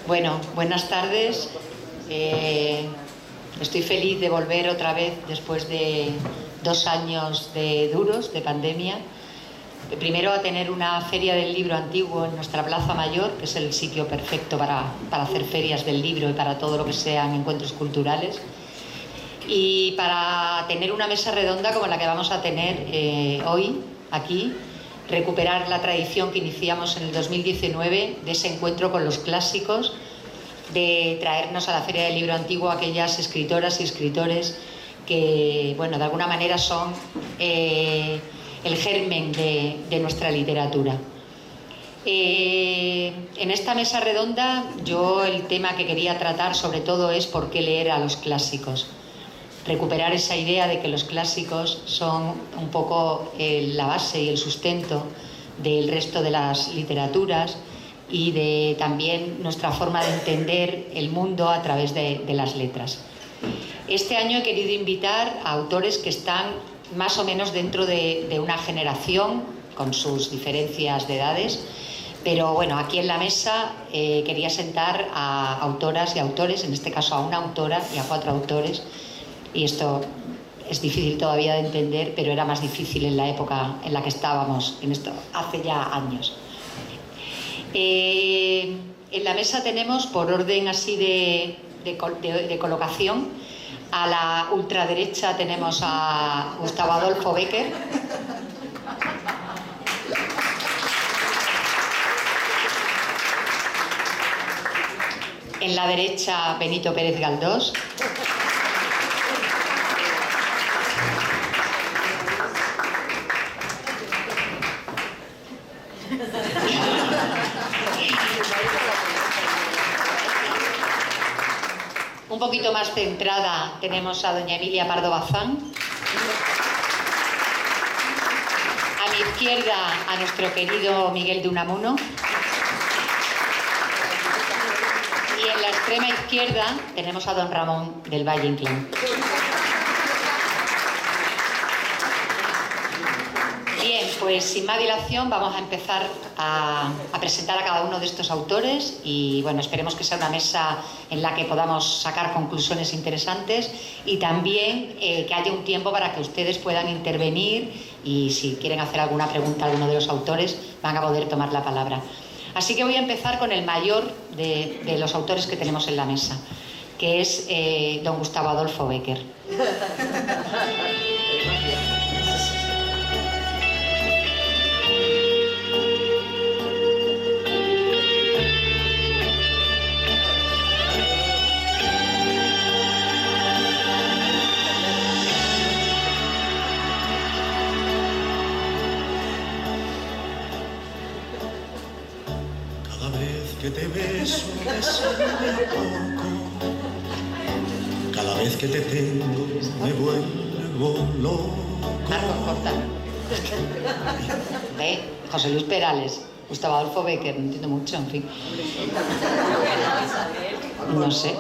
Bueno, buenas tardes. Estoy feliz de volver otra vez después de 2 años duros de pandemia. Primero a tener una feria del libro antiguo en nuestra Plaza Mayor, que es el sitio perfecto para hacer ferias del libro y para todo lo que sean encuentros culturales. Y para tener una mesa redonda como la que vamos a tener hoy aquí, recuperar la tradición que iniciamos en el 2019 de ese encuentro con los clásicos, de traernos a la Feria del Libro Antiguo a aquellas escritoras y escritores que, bueno, de alguna manera son el germen de nuestra literatura. En esta mesa redonda yo el tema que quería tratar sobre todo es por qué leer a los clásicos. Recuperar esa idea de que los clásicos son un poco la base y el sustento del resto de las literaturas y de también nuestra forma de entender el mundo a través de las letras. Este año he querido invitar a autores que están más o menos dentro de una generación, con sus diferencias de edades, pero bueno, aquí en la mesa quería sentar a autoras y autores, en este caso a una autora y a 4 autores, y esto es difícil todavía de entender, pero era más difícil en la época en la que estábamos, hace ya años. En la mesa tenemos, por orden así de colocación, a la ultraderecha tenemos a Gustavo Adolfo Bécquer. En la derecha, Benito Pérez Galdós. Un poquito más centrada tenemos a doña Emilia Pardo Bazán. A mi izquierda a nuestro querido Miguel de Unamuno. Y en la extrema izquierda tenemos a don Ramón del Valle Inclán. Bien, pues sin más dilación vamos a empezar a presentar a cada uno de estos autores y bueno, esperemos que sea una mesa en la que podamos sacar conclusiones interesantes y también que haya un tiempo para que ustedes puedan intervenir y si quieren hacer alguna pregunta a alguno de los autores van a poder tomar la palabra. Así que voy a empezar con el mayor de los autores que tenemos en la mesa, que es don Gustavo Adolfo Bécquer. Que te beso me sabe poco, cada vez que te tengo me vuelvo loco. Marcos, corta. ¿Ve? José Luis Perales, Gustavo Adolfo Bécquer, no entiendo mucho, en fin. No sé.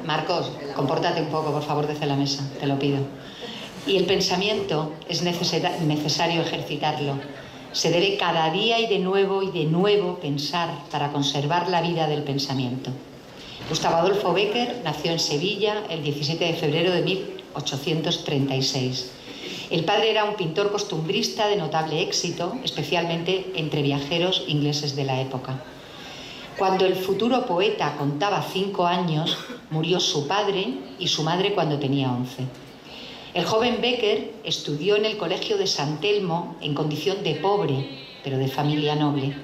Marcos, compórtate un poco, por favor, desde la mesa, te lo pido. Y el pensamiento es necesario ejercitarlo. Se debe cada día y de nuevo pensar para conservar la vida del pensamiento. Gustavo Adolfo Bécquer nació en Sevilla el 17 de febrero de 1836. El padre era un pintor costumbrista de notable éxito, especialmente entre viajeros ingleses de la época. Cuando el futuro poeta contaba 5 años, murió su padre y su madre cuando tenía 11. El joven Bécquer estudió en el Colegio de San Telmo en condición de pobre, pero de familia noble.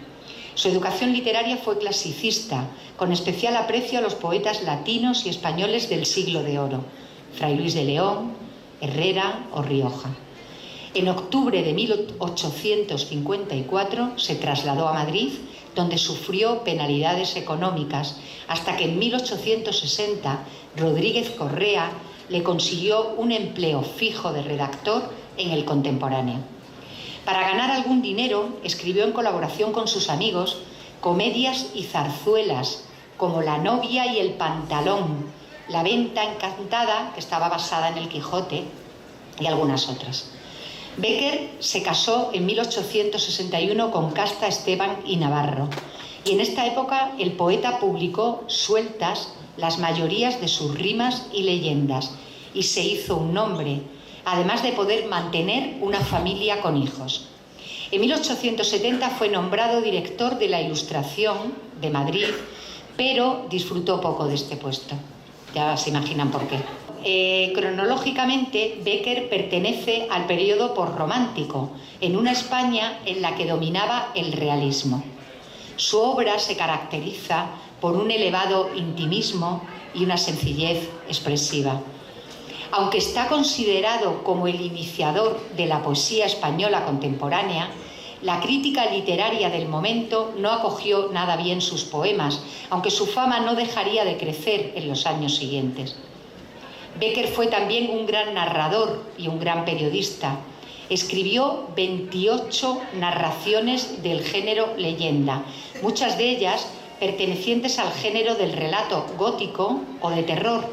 Su educación literaria fue clasicista, con especial aprecio a los poetas latinos y españoles del siglo de oro, Fray Luis de León, Herrera o Rioja. En octubre de 1854 se trasladó a Madrid, donde sufrió penalidades económicas, hasta que en 1860 Rodríguez Correa le consiguió un empleo fijo de redactor en El Contemporáneo. Para ganar algún dinero, escribió en colaboración con sus amigos comedias y zarzuelas como La novia y el pantalón, La venta encantada, que estaba basada en el Quijote, y algunas otras. Bécquer se casó en 1861 con Casta Esteban y Navarro Y en esta época el poeta publicó sueltas las mayorías de sus rimas y leyendas y se hizo un nombre, además de poder mantener una familia con hijos. En 1870 fue nombrado director de la Ilustración de Madrid, pero disfrutó poco de este puesto. Ya se imaginan por qué. Cronológicamente, Bécquer pertenece al periodo posromántico, en una España en la que dominaba el realismo. Su obra se caracteriza por un elevado intimismo y una sencillez expresiva. Aunque está considerado como el iniciador de la poesía española contemporánea, la crítica literaria del momento no acogió nada bien sus poemas, aunque su fama no dejaría de crecer en los años siguientes. Bécquer fue también un gran narrador y un gran periodista. Escribió 28 narraciones del género leyenda, muchas de ellas pertenecientes al género del relato gótico o de terror,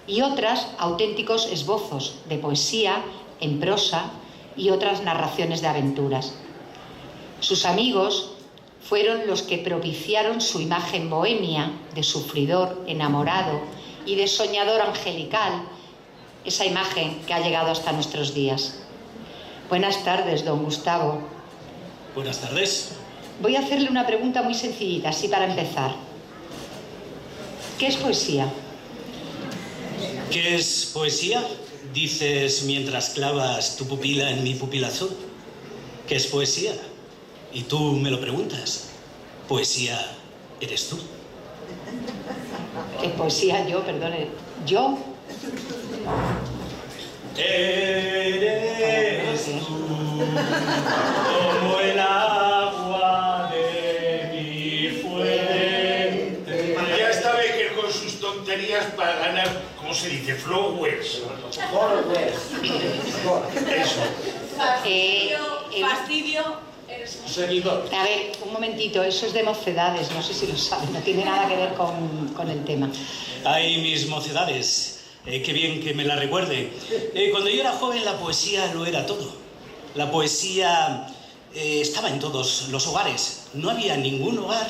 y otras auténticos esbozos de poesía en prosa y otras narraciones de aventuras. Sus amigos fueron los que propiciaron su imagen bohemia, de sufridor, enamorado y de soñador angelical, esa imagen que ha llegado hasta nuestros días. Buenas tardes, don Gustavo. Buenas tardes. Voy a hacerle una pregunta muy sencillita, así para empezar. ¿Qué es poesía? ¿Qué es poesía? Dices mientras clavas tu pupila en mi pupila azul. ¿Qué es poesía? Y tú me lo preguntas. Poesía eres tú. ¿Qué poesía yo? Perdone. ¿Yo? Eres tú como el agua de mi fuente. Ya está Bécquer con sus tonterías para ganar, ¿cómo se dice? Followers. Eso. Fastidio. Seguidor. A ver, un momentito, eso es de mocedades, no sé si lo saben, no tiene nada que ver con el tema. Ay, mis mocedades. Qué bien que me la recuerde. Cuando yo era joven la poesía lo era todo. La poesía estaba en todos los hogares. No había ningún hogar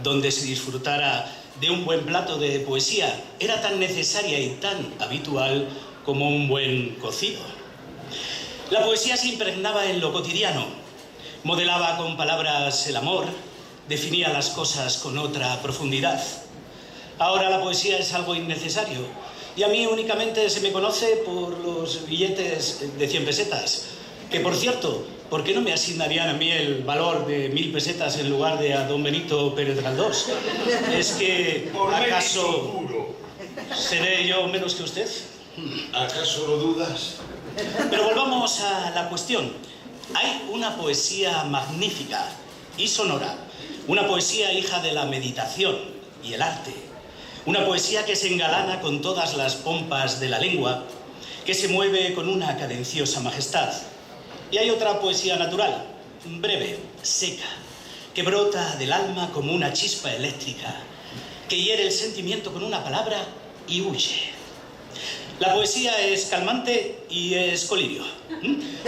donde se disfrutara de un buen plato de poesía. Era tan necesaria y tan habitual como un buen cocido. La poesía se impregnaba en lo cotidiano. Modelaba con palabras el amor, definía las cosas con otra profundidad. Ahora la poesía es algo innecesario. Y a mí únicamente se me conoce por los billetes de 100 pesetas. Que, por cierto, ¿por qué no me asignarían a mí el valor de 1000 pesetas en lugar de a don Benito Pérez Galdós? ¿Es que acaso seré yo menos que usted? ¿Acaso lo dudas? Pero volvamos a la cuestión. Hay una poesía magnífica y sonora. Una poesía hija de la meditación y el arte. Una poesía que se engalana con todas las pompas de la lengua, que se mueve con una cadenciosa majestad. Y hay otra poesía natural, breve, seca, que brota del alma como una chispa eléctrica, que hiere el sentimiento con una palabra y huye. La poesía es calmante y es colirio.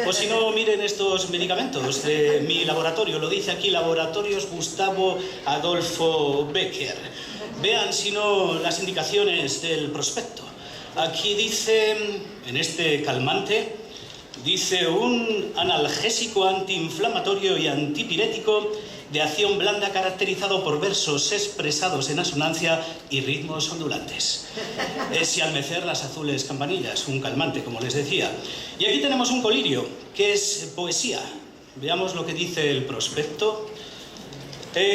O si no, miren estos medicamentos de mi laboratorio. Lo dice aquí, Laboratorios Gustavo Adolfo Bécquer. Vean, si no, las indicaciones del prospecto. Aquí dice, en este calmante, dice un analgésico antiinflamatorio y antipirético de acción blanda caracterizado por versos expresados en asonancia y ritmos ondulantes. Es y al mecer las azules campanillas, un calmante, como les decía. Y aquí tenemos un colirio, que es poesía. Veamos lo que dice el prospecto.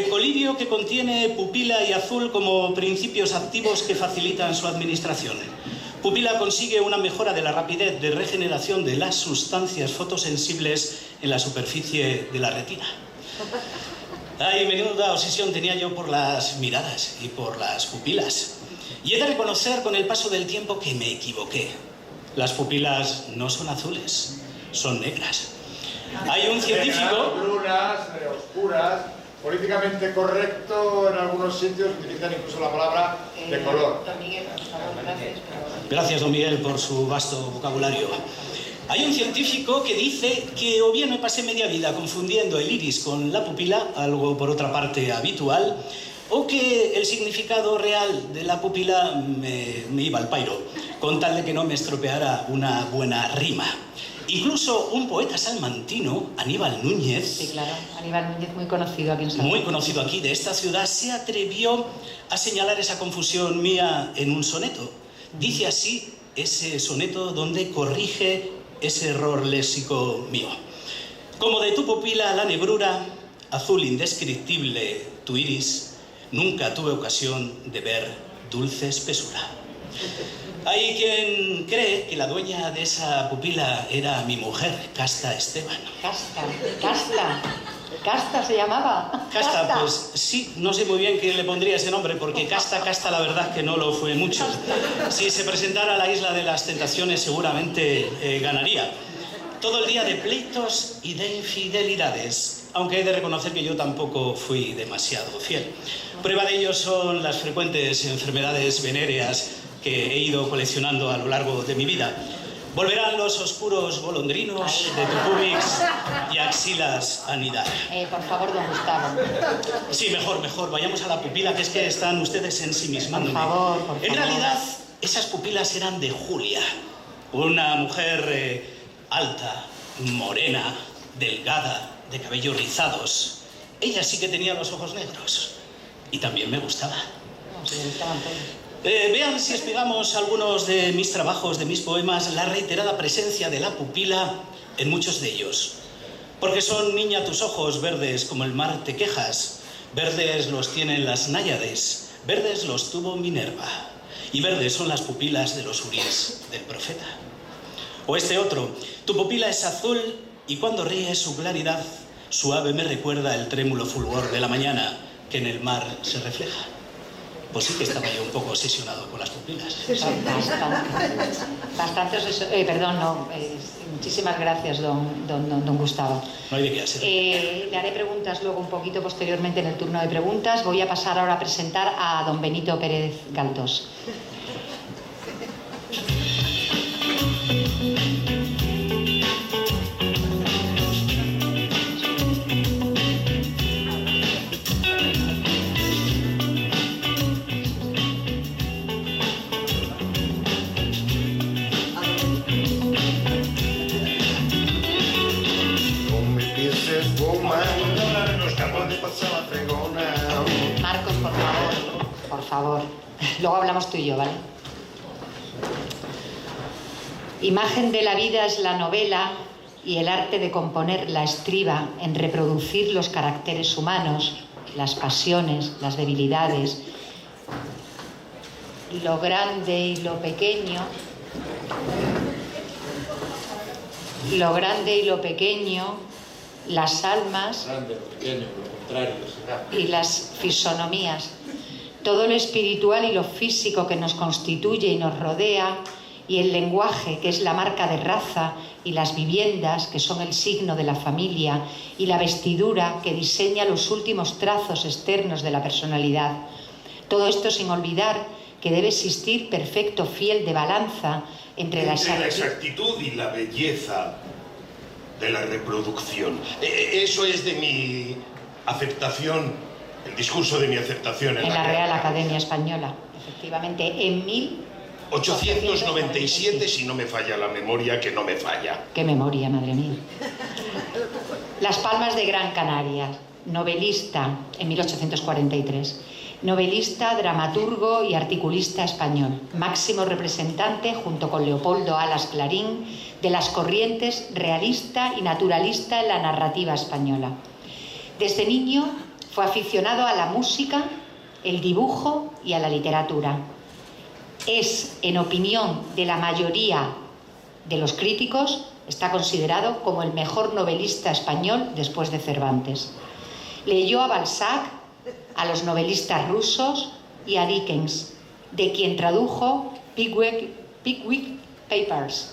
Colirio que contiene pupila y azul como principios activos que facilitan su administración. Pupila consigue una mejora de la rapidez de regeneración de las sustancias fotosensibles en la superficie de la retina. Ay, menuda obsesión tenía yo por las miradas y por las pupilas. Y he de reconocer con el paso del tiempo que me equivoqué. Las pupilas no son azules, son negras. Hay un científico... Brunas, oscuras, políticamente correcto, en algunos sitios utilizan incluso la palabra de color. Don Miguel, por favor, gracias. Gracias, don Miguel, por su vasto vocabulario. Hay un científico que dice que o bien me pasé media vida confundiendo el iris con la pupila, algo por otra parte habitual, o que el significado real de la pupila me iba al pairo, con tal de que no me estropeara una buena rima. Incluso un poeta salmantino, Aníbal Núñez... Sí, claro, Aníbal Núñez, muy conocido aquí en Salmón. Muy conocido aquí de esta ciudad, se atrevió a señalar esa confusión mía en un soneto. Dice así ese soneto donde corrige ese error léxico mío. Como de tu pupila la negrura, azul indescriptible tu iris, nunca tuve ocasión de ver dulce espesura. Hay quien cree que la dueña de esa pupila era mi mujer, Casta Esteban. Casta se llamaba. Casta, pues sí, no sé muy bien quién le pondría ese nombre, porque Casta la verdad que no lo fue mucho. Si se presentara a la Isla de las Tentaciones seguramente ganaría. Todo el día de pleitos y de infidelidades, aunque he de reconocer que yo tampoco fui demasiado fiel. Prueba de ello son las frecuentes enfermedades venéreas que he ido coleccionando a lo largo de mi vida. Volverán los oscuros golondrinos de tu pubis y axilas a anidar. Por favor, don Gustavo. Sí, mejor. Vayamos a la pupila, que es que están ustedes ensimismándome. Por favor. En realidad, esas pupilas eran de Julia. Una mujer alta, morena, delgada, de cabellos rizados. Ella sí que tenía los ojos negros. Y también me gustaba. No, se le gustaban todos. Vean si espigamos algunos de mis trabajos, de mis poemas, la reiterada presencia de la pupila en muchos de ellos. Porque son, niña, tus ojos verdes como el mar te quejas, verdes los tienen las náyades, verdes los tuvo Minerva, y verdes son las pupilas de los hurís del profeta. O este otro, tu pupila es azul y cuando ríe su claridad suave me recuerda el trémulo fulgor de la mañana que en el mar se refleja. Pues sí que estaba yo un poco obsesionado con las pupilas. Muchísimas gracias, don Gustavo. No hay de qué hacer. Le haré preguntas luego un poquito posteriormente en el turno de preguntas. Voy a pasar ahora a presentar a don Benito Pérez Galdós. Marcos, por favor. Luego hablamos tú y yo, ¿vale? Imagen de la vida es la novela y el arte de componerla estriba en reproducir los caracteres humanos, las pasiones, las debilidades, lo grande y lo pequeño, las almas y las fisonomías, todo lo espiritual y lo físico que nos constituye y nos rodea, y el lenguaje, que es la marca de raza, y las viviendas, que son el signo de la familia, y la vestidura, que diseña los últimos trazos externos de la personalidad. Todo esto sin olvidar que debe existir perfecto fiel de balanza entre la exactitud y la belleza de la reproducción. Eso es de mi aceptación, el discurso de mi aceptación en la Real Academia Española, efectivamente, en 1897, si no me falla la memoria, que no me falla. ¡Qué memoria, madre mía! Las Palmas de Gran Canaria, novelista en 1843. Novelista, dramaturgo y articulista español, máximo representante, junto con Leopoldo Alas Clarín, de las corrientes realista y naturalista en la narrativa española. Desde niño fue aficionado a la música, el dibujo y a la literatura. Es, en opinión de la mayoría de los críticos, está considerado como el mejor novelista español después de Cervantes. Leyó a Balzac, a los novelistas rusos y a Dickens, de quien tradujo Pickwick Papers.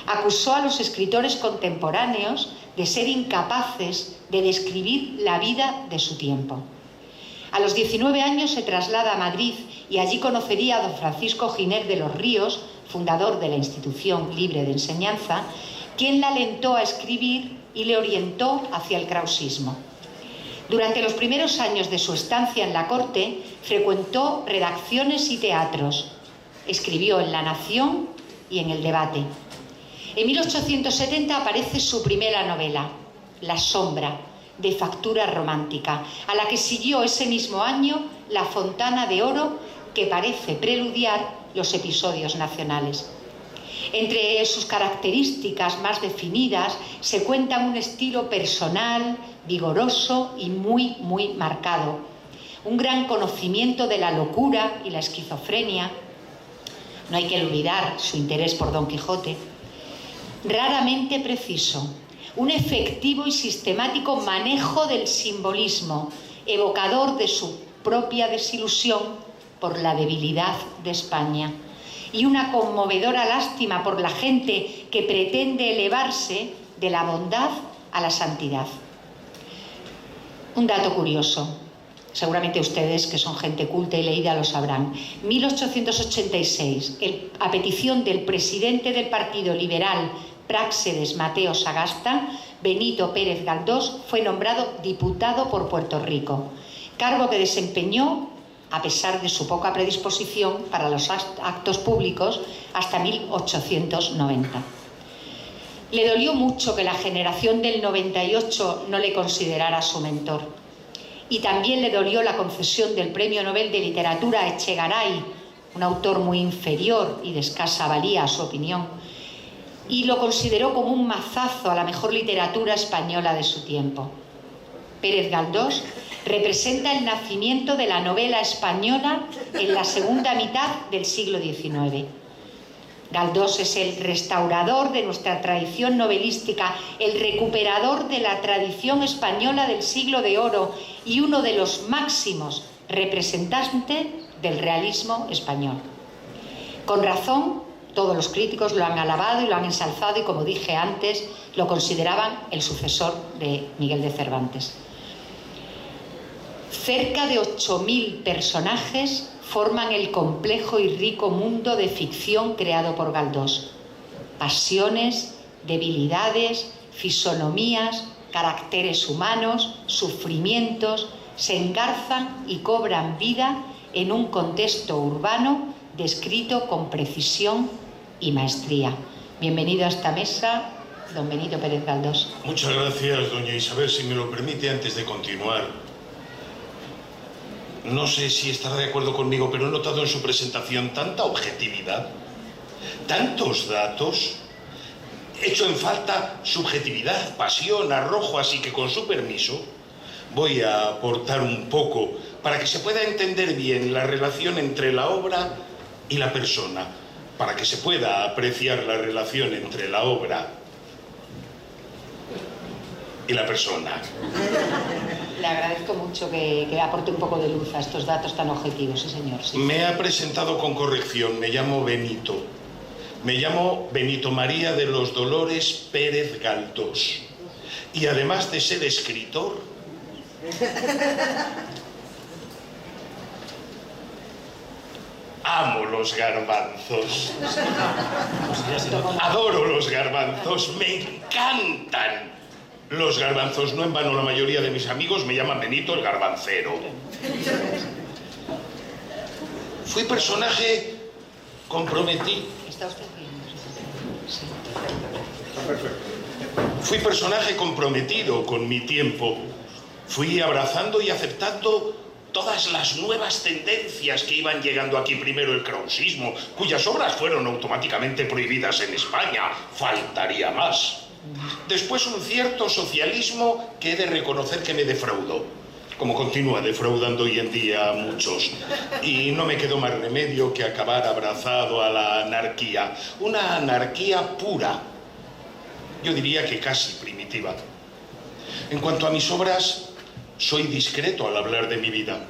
Acusó a los escritores contemporáneos de ser incapaces de describir la vida de su tiempo. A los 19 años se traslada a Madrid y allí conocería a don Francisco Giner de los Ríos, fundador de la Institución Libre de Enseñanza, quien la alentó a escribir y le orientó hacia el krausismo. Durante los primeros años de su estancia en la corte, frecuentó redacciones y teatros. Escribió en La Nación y en El Debate. En 1870 aparece su primera novela, La Sombra, de factura romántica, a la que siguió ese mismo año La Fontana de Oro, que parece preludiar los episodios nacionales. Entre sus características más definidas se cuenta un estilo personal, vigoroso y muy marcado. Un gran conocimiento de la locura y la esquizofrenia. No hay que olvidar su interés por Don Quijote. Raramente preciso. Un efectivo y sistemático manejo del simbolismo, evocador de su propia desilusión por la debilidad de España. Y una conmovedora lástima por la gente que pretende elevarse de la bondad a la santidad. Un dato curioso, seguramente ustedes, que son gente culta y leída, lo sabrán. 1886, a petición del presidente del Partido Liberal, Práxedes Mateo Sagasta, Benito Pérez Galdós fue nombrado diputado por Puerto Rico, cargo que desempeñó a pesar de su poca predisposición para los actos públicos hasta 1890. Le dolió mucho que la generación del 98 no le considerara su mentor. Y también le dolió la concesión del Premio Nobel de Literatura a Echegaray, un autor muy inferior y de escasa valía a su opinión, y lo consideró como un mazazo a la mejor literatura española de su tiempo. Pérez Galdós representa el nacimiento de la novela española en la segunda mitad del siglo XIX. Galdós es el restaurador de nuestra tradición novelística, el recuperador de la tradición española del siglo de oro y uno de los máximos representantes del realismo español. Con razón, todos los críticos lo han alabado y lo han ensalzado y, como dije antes, lo consideraban el sucesor de Miguel de Cervantes. Cerca de 8.000 personajes forman el complejo y rico mundo de ficción creado por Galdós. Pasiones, debilidades, fisonomías, caracteres humanos, sufrimientos, se engarzan y cobran vida en un contexto urbano descrito con precisión y maestría. Bienvenido a esta mesa, don Benito Pérez Galdós. Muchas gracias, doña Isabel. Si me lo permite, antes de continuar, no sé si estará de acuerdo conmigo, pero he notado en su presentación tanta objetividad, tantos datos. He hecho en falta subjetividad, pasión, arrojo, así que con su permiso voy a aportar un poco para que se pueda entender bien la relación entre la obra y la persona, para que se pueda apreciar la relación entre la obra y la persona. Le agradezco mucho que aporte un poco de luz a estos datos tan objetivos, sí, señor. Sí. Me ha presentado con corrección, me llamo Benito. Me llamo Benito María de los Dolores Pérez Galdós. Y además de ser escritor, amo los garbanzos. Adoro los garbanzos, me encantan los garbanzos. No en vano la mayoría de mis amigos me llaman Benito el Garbancero. Fui personaje comprometido. ¿Está usted bien? Sí. Fui personaje comprometido con mi tiempo. Fui abrazando y aceptando todas las nuevas tendencias que iban llegando aquí. Primero el krausismo, cuyas obras fueron automáticamente prohibidas en España. Faltaría más. Después un cierto socialismo que he de reconocer que me defraudó, como continúa defraudando hoy en día a muchos. Y no me quedó más remedio que acabar abrazado a la anarquía. Una anarquía pura, yo diría que casi primitiva. En cuanto a mis obras, soy discreto al hablar de mi vida.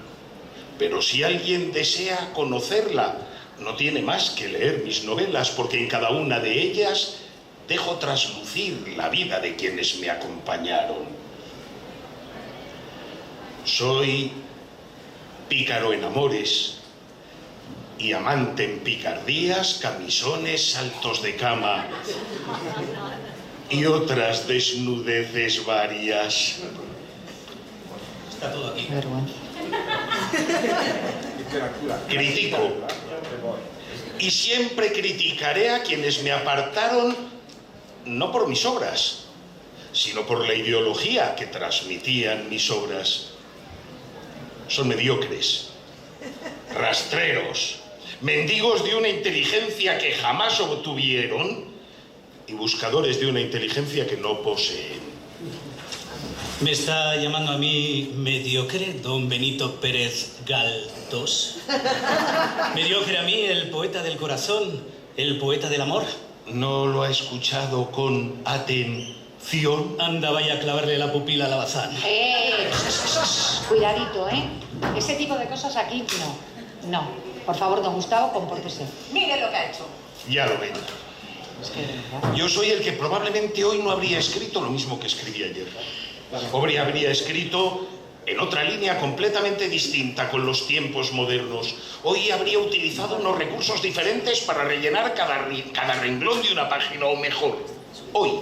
Pero si alguien desea conocerla, no tiene más que leer mis novelas, porque en cada una de ellas dejo traslucir la vida de quienes me acompañaron. Soy pícaro en amores y amante en picardías, camisones, saltos de cama y otras desnudeces varias. Está todo aquí. Qué vergüenza. Critico. Y siempre criticaré a quienes me apartaron, no por mis obras, sino por la ideología que transmitían mis obras. Son mediocres, rastreros, mendigos de una inteligencia que jamás obtuvieron y buscadores de una inteligencia que no poseen. ¿Me está llamando a mí mediocre, don Benito Pérez Galdós? ¿Mediocre a mí, el poeta del corazón, el poeta del amor? ¿No lo ha escuchado con atención? Anda, vaya a clavarle la pupila al alazán. Cuidadito, ¿eh? Ese tipo de cosas aquí no. No. Por favor, don Gustavo, compórtese. Mire lo que ha hecho. Ya lo ven. Es que, Yo soy el que probablemente hoy no habría escrito lo mismo que escribí ayer. Habría escrito en otra línea completamente distinta con los tiempos modernos. Hoy habría utilizado unos recursos diferentes para rellenar cada renglón de una página, o mejor, hoy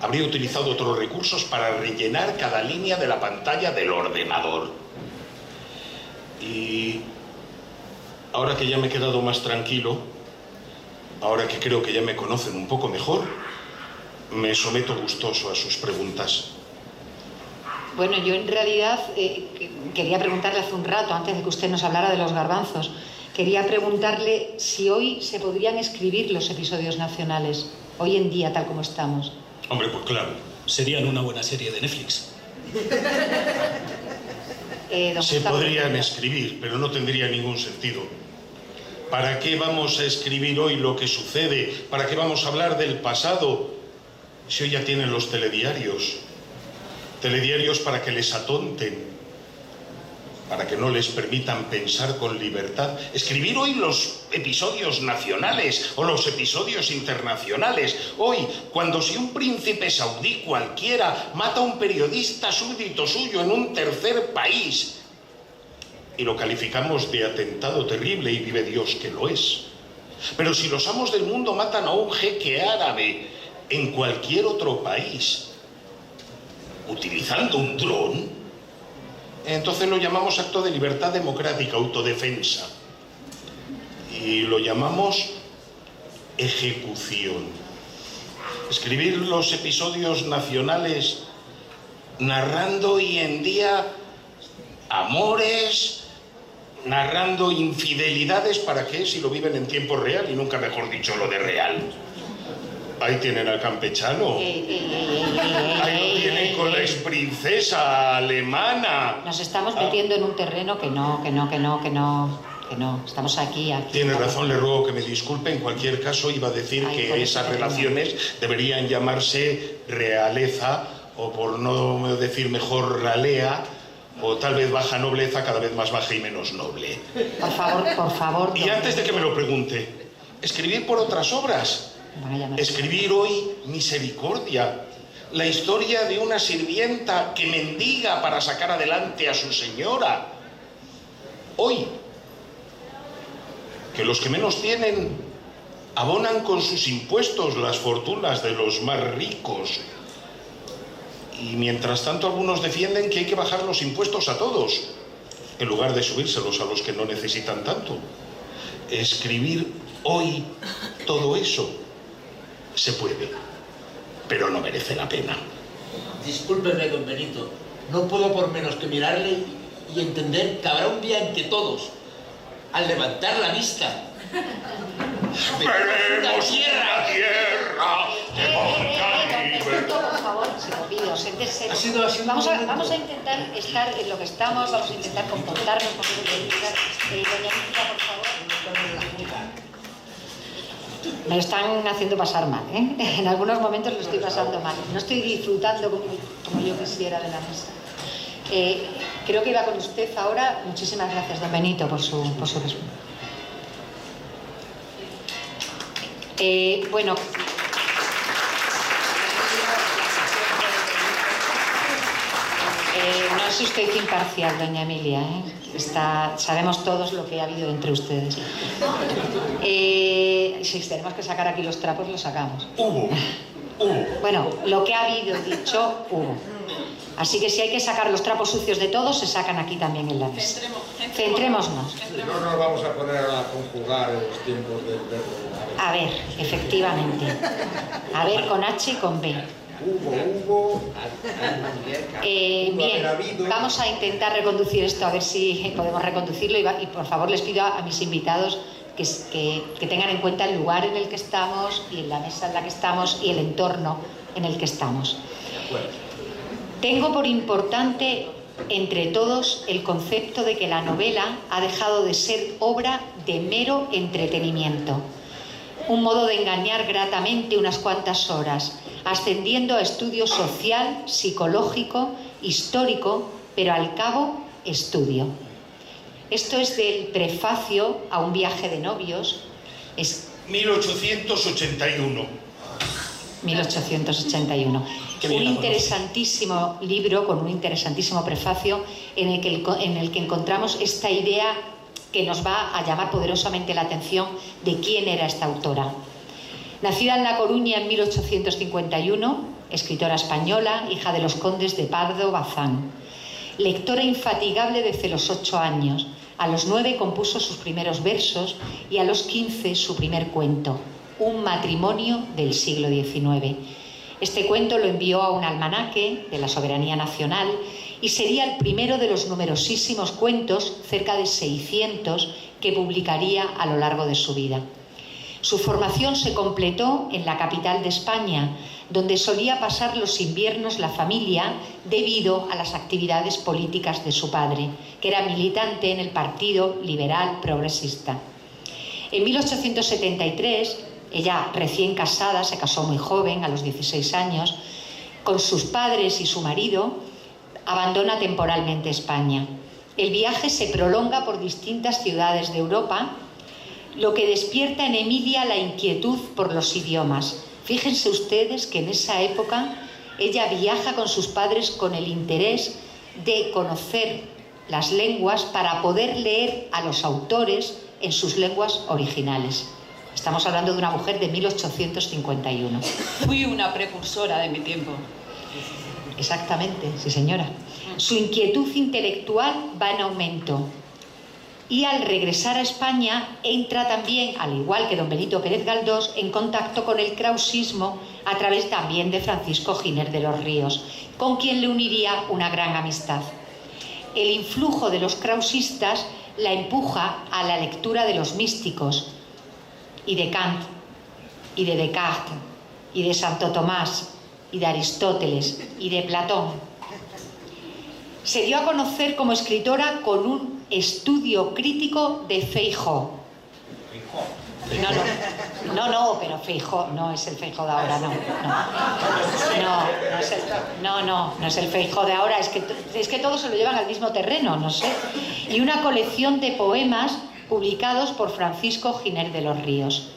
habría utilizado otros recursos para rellenar cada línea de la pantalla del ordenador. Y ahora que ya me he quedado más tranquilo, ahora que creo que ya me conocen un poco mejor, me someto gustoso a sus preguntas. bueno, yo en realidad quería preguntarle hace un rato, antes de que usted nos hablara de los garbanzos, quería preguntarle si hoy se podrían escribir los episodios nacionales, hoy en día, tal como estamos. Hombre, pues claro. Serían una buena serie de Netflix. Don Se Gustavo, podrían escribir, pero no tendría ningún sentido. ¿Para qué vamos a escribir hoy lo que sucede? ¿Para qué vamos a hablar del pasado? Si hoy ya tienen los telediarios. Telediarios para que les atonten, para que no les permitan pensar con libertad. Escribir hoy los episodios nacionales o los episodios internacionales. Hoy, cuando si un príncipe saudí cualquiera mata a un periodista súbdito suyo en un tercer país y lo calificamos de atentado terrible, y vive Dios que lo es. Pero si los amos del mundo matan a un jeque árabe en cualquier otro país utilizando un dron, entonces lo llamamos acto de libertad democrática, autodefensa. Y lo llamamos ejecución. Escribir los episodios nacionales narrando hoy en día amores, narrando infidelidades, ¿para qué? Si lo viven en tiempo real, y nunca mejor dicho lo de real. Ahí tienen al campechano. Ahí lo tienen con la exprincesa alemana. Nos estamos metiendo en un terreno que no. Estamos aquí. Tiene razón, le ruego que me disculpe. En cualquier caso, iba a decir que esas relaciones deberían llamarse realeza, o por no decir mejor, ralea, o tal vez baja nobleza, cada vez más baja y menos noble. Por favor. Y antes de que me lo pregunte, escribir por otras obras. Escribir hoy Misericordia, la historia de una sirvienta que mendiga para sacar adelante a su señora. Hoy, que los que menos tienen abonan con sus impuestos las fortunas de los más ricos. Y mientras tanto algunos defienden que hay que bajar los impuestos a todos, en lugar de subírselos a los que no necesitan tanto. Escribir hoy todo eso se puede, pero no merece la pena. Discúlpeme, don Benito, no puedo por menos que mirarle y entender que habrá un día en que todos, al levantar la vista, ¡veremos una tierra de boca libre! Por favor, se lo pido, siéntese. Ha sido Vamos a intentar estar en lo que estamos, vamos a intentar comportarnos con doña Mítica, por favor. Me lo están haciendo pasar mal, ¿eh? En algunos momentos lo estoy pasando mal. No estoy disfrutando como yo quisiera de la mesa. Creo que iba con usted ahora. Muchísimas gracias, don Benito, por su respuesta. Bueno. No es usted imparcial, doña Emilia, ¿eh? Sabemos todos lo que ha habido entre ustedes. Si tenemos que sacar aquí los trapos, los sacamos. Hubo. Bueno, lo que ha habido, dicho, hubo. Así que si hay que sacar los trapos sucios de todos, se sacan aquí también en la mesa. Centrémonos. No nos vamos a poner a conjugar los tiempos del verbo. A ver, efectivamente. A ver, con H y con B. Hubo. Bien, vamos a intentar reconducir esto, a ver si podemos reconducirlo y por favor les pido a mis invitados que tengan en cuenta el lugar en el que estamos y en la mesa en la que estamos y el entorno en el que estamos. Tengo por importante entre todos el concepto de que la novela ha dejado de ser obra de mero entretenimiento, un modo de engañar gratamente unas cuantas horas, ascendiendo a estudio social, psicológico, histórico, pero al cabo estudio. Esto es del prefacio a Un viaje de novios. Es 1881. 1881. Un interesantísimo libro con un interesantísimo prefacio en el que encontramos esta idea que nos va a llamar poderosamente la atención de quién era esta autora. Nacida en La Coruña en 1851, escritora española, hija de los condes de Pardo Bazán. Lectora infatigable desde los 8 años. A los 9 compuso sus primeros versos y a los 15 su primer cuento, Un matrimonio del siglo XIX. Este cuento lo envió a un almanaque de la soberanía nacional y sería el primero de los numerosísimos cuentos, cerca de 600, que publicaría a lo largo de su vida. Su formación se completó en la capital de España, donde solía pasar los inviernos la familia debido a las actividades políticas de su padre, que era militante en el Partido Liberal Progresista. En 1873, ella recién casada, se casó muy joven, a los 16 años, con sus padres y su marido, abandona temporalmente España. El viaje se prolonga por distintas ciudades de Europa, lo que despierta en Emilia la inquietud por los idiomas. Fíjense ustedes que en esa época ella viaja con sus padres con el interés de conocer las lenguas para poder leer a los autores en sus lenguas originales. Estamos hablando de una mujer de 1851. Fui una precursora de mi tiempo. Exactamente, sí señora. Su inquietud intelectual va en aumento. Y al regresar a España entra también, al igual que don Benito Pérez Galdós, en contacto con el krausismo a través también de Francisco Giner de los Ríos, con quien le uniría una gran amistad. El influjo de los krausistas la empuja a la lectura de los místicos, y de Kant, y de Descartes, y de Santo Tomás, y de Aristóteles, y de Platón. Se dio a conocer como escritora con un estudio crítico de Feijóo. No, pero Feijóo no es el Feijóo de ahora, no es el Feijóo de ahora, es que todos se lo llevan al mismo terreno, no sé. Y una colección de poemas publicados por Francisco Giner de los Ríos.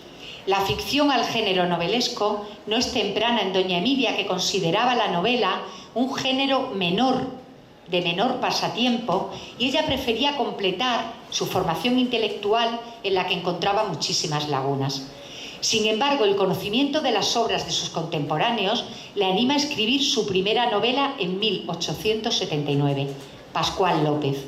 La ficción al género novelesco no es temprana en doña Emilia, que consideraba la novela un género menor, de menor pasatiempo, y ella prefería completar su formación intelectual en la que encontraba muchísimas lagunas. Sin embargo, el conocimiento de las obras de sus contemporáneos le anima a escribir su primera novela en 1879, Pascual López.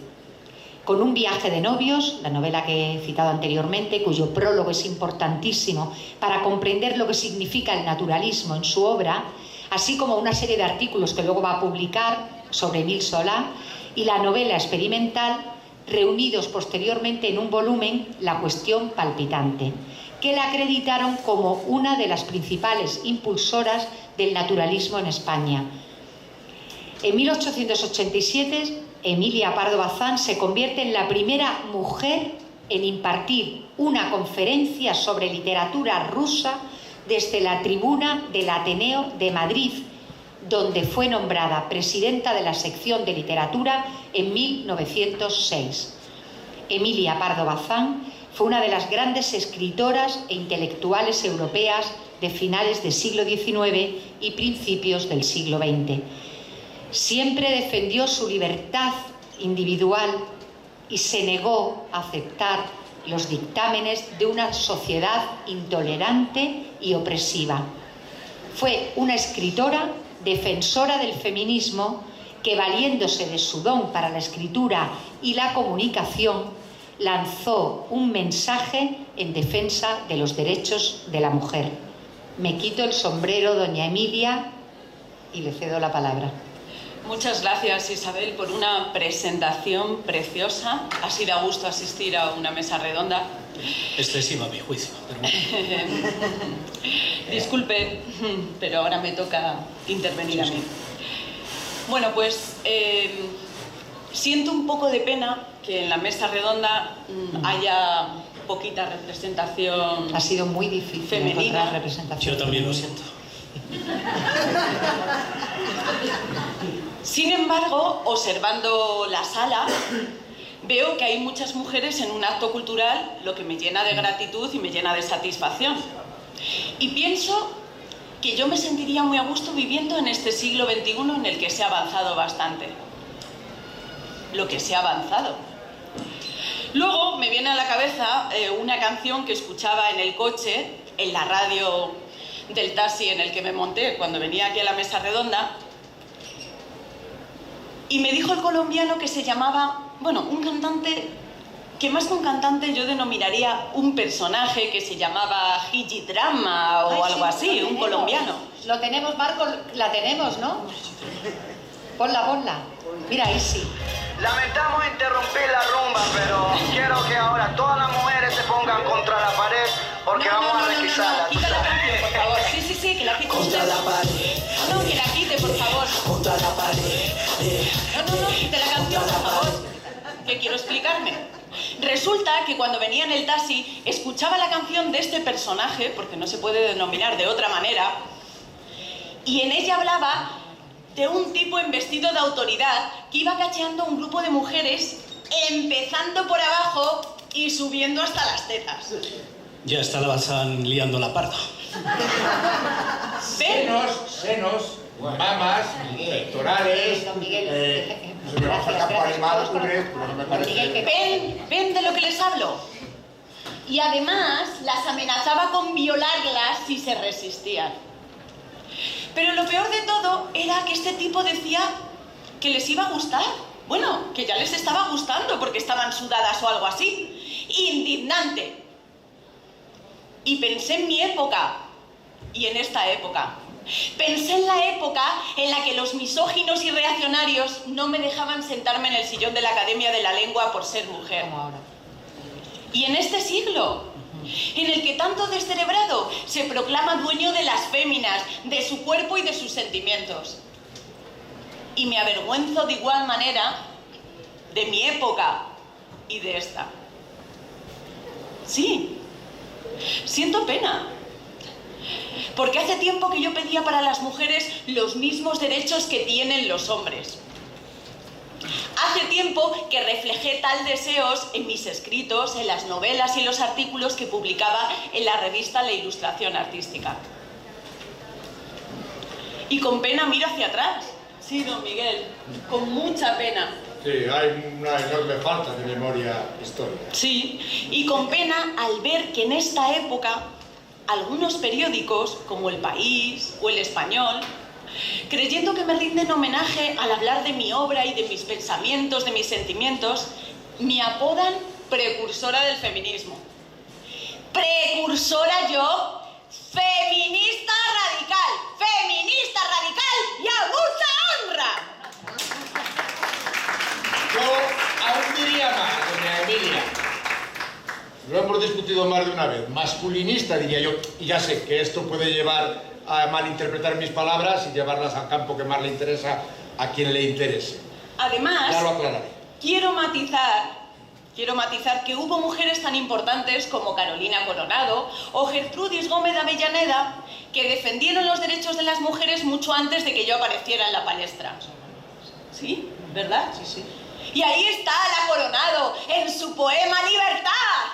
Con Un viaje de novios, la novela que he citado anteriormente, cuyo prólogo es importantísimo para comprender lo que significa el naturalismo en su obra, así como una serie de artículos que luego va a publicar sobre Émile Zola, y la novela experimental, reunidos posteriormente en un volumen, La cuestión palpitante, que la acreditaron como una de las principales impulsoras del naturalismo en España. En 1887, Emilia Pardo Bazán se convierte en la primera mujer en impartir una conferencia sobre literatura rusa desde la tribuna del Ateneo de Madrid, donde fue nombrada presidenta de la sección de literatura en 1906. Emilia Pardo Bazán fue una de las grandes escritoras e intelectuales europeas de finales del siglo XIX y principios del siglo XX. Siempre defendió su libertad individual y se negó a aceptar los dictámenes de una sociedad intolerante y opresiva. Fue una escritora, defensora del feminismo, que valiéndose de su don para la escritura y la comunicación, lanzó un mensaje en defensa de los derechos de la mujer. Me quito el sombrero, doña Emilia, y le cedo la palabra. Muchas gracias, Isabel, por una presentación preciosa. Ha sido a gusto asistir a una mesa redonda. Excesiva a mi juicio, pero bueno. Disculpe, pero ahora me toca intervenir a mí. Bueno, pues siento un poco de pena que en la mesa redonda haya poquita representación. Ha sido muy difícil femenina. encontrar representación. Yo también lo siento. Sin embargo, observando la sala, veo que hay muchas mujeres en un acto cultural, lo que me llena de gratitud y me llena de satisfacción. Y pienso que yo me sentiría muy a gusto viviendo en este siglo XXI en el que se ha avanzado bastante. Lo que se ha avanzado. Luego me viene a la cabeza una canción que escuchaba en el coche, en la radio del taxi en el que me monté cuando venía aquí a la mesa redonda, y me dijo el colombiano que se llamaba, bueno, un cantante, que más que un cantante yo denominaría un personaje que se llamaba Gigi Drama o algo así, un colombiano. Lo tenemos, Marco, la tenemos, ¿no? Ponla. Mira, ahí sí. Lamentamos interrumpir la rumba, pero quiero que ahora todas las mujeres se pongan contra la pared porque vamos a requisarla. Quita la canción, por favor. Sí, que la quite usted. Contra la pared. No, que la quite, por favor. Contra la pared. No, quite la canción, por favor. Que quiero explicarme. Resulta que cuando venía en el taxi escuchaba la canción de este personaje, porque no se puede denominar de otra manera, y en ella hablaba de un tipo en vestido de autoridad que iba cacheando a un grupo de mujeres, empezando por abajo y subiendo hasta las tetas. Ya está la Bazán liando la parda. ¿Ven? Senos, mamas, pectorales. Don Miguel, Se me baja el campo animal, pero no me parece. Miguel, que... ¿Ven de lo que les hablo? Y además las amenazaba con violarlas si se resistían. Pero lo peor de todo era que este tipo decía que les iba a gustar. Bueno, que ya les estaba gustando porque estaban sudadas o algo así. Indignante. Y pensé en mi época y en esta época. Pensé en la época en la que los misóginos y reaccionarios no me dejaban sentarme en el sillón de la Academia de la Lengua por ser mujer. Como ahora. Y en este siglo, en el que tanto descerebrado se proclama dueño de las féminas, de su cuerpo y de sus sentimientos. Y me avergüenzo de igual manera de mi época y de esta. Sí, siento pena. Porque hace tiempo que yo pedía para las mujeres los mismos derechos que tienen los hombres. Hace tiempo que reflejé tal deseos en mis escritos, en las novelas y los artículos que publicaba en la revista La Ilustración Artística. Y con pena miro hacia atrás. Sí, don Miguel, con mucha pena. Sí, hay una enorme falta de memoria histórica. Sí, y con pena al ver que en esta época algunos periódicos, como El País o El Español, creyendo que me rinden homenaje al hablar de mi obra y de mis pensamientos, de mis sentimientos, me apodan precursora del feminismo. ¿Precursora yo? ¡Feminista radical y a mucha honra! Yo aún diría más, doña Emilia. Lo hemos discutido más de una vez. Masculinista, diría yo. Y ya sé que esto puede llevar a malinterpretar mis palabras y llevarlas al campo que más le interesa a quien le interese. Además, Ya lo aclararé. quiero matizar que hubo mujeres tan importantes como Carolina Coronado o Gertrudis Gómez de Avellaneda que defendieron los derechos de las mujeres mucho antes de que yo apareciera en la palestra. ¿Sí? ¿Verdad? Sí. Y ahí está la Coronado en su poema Libertad,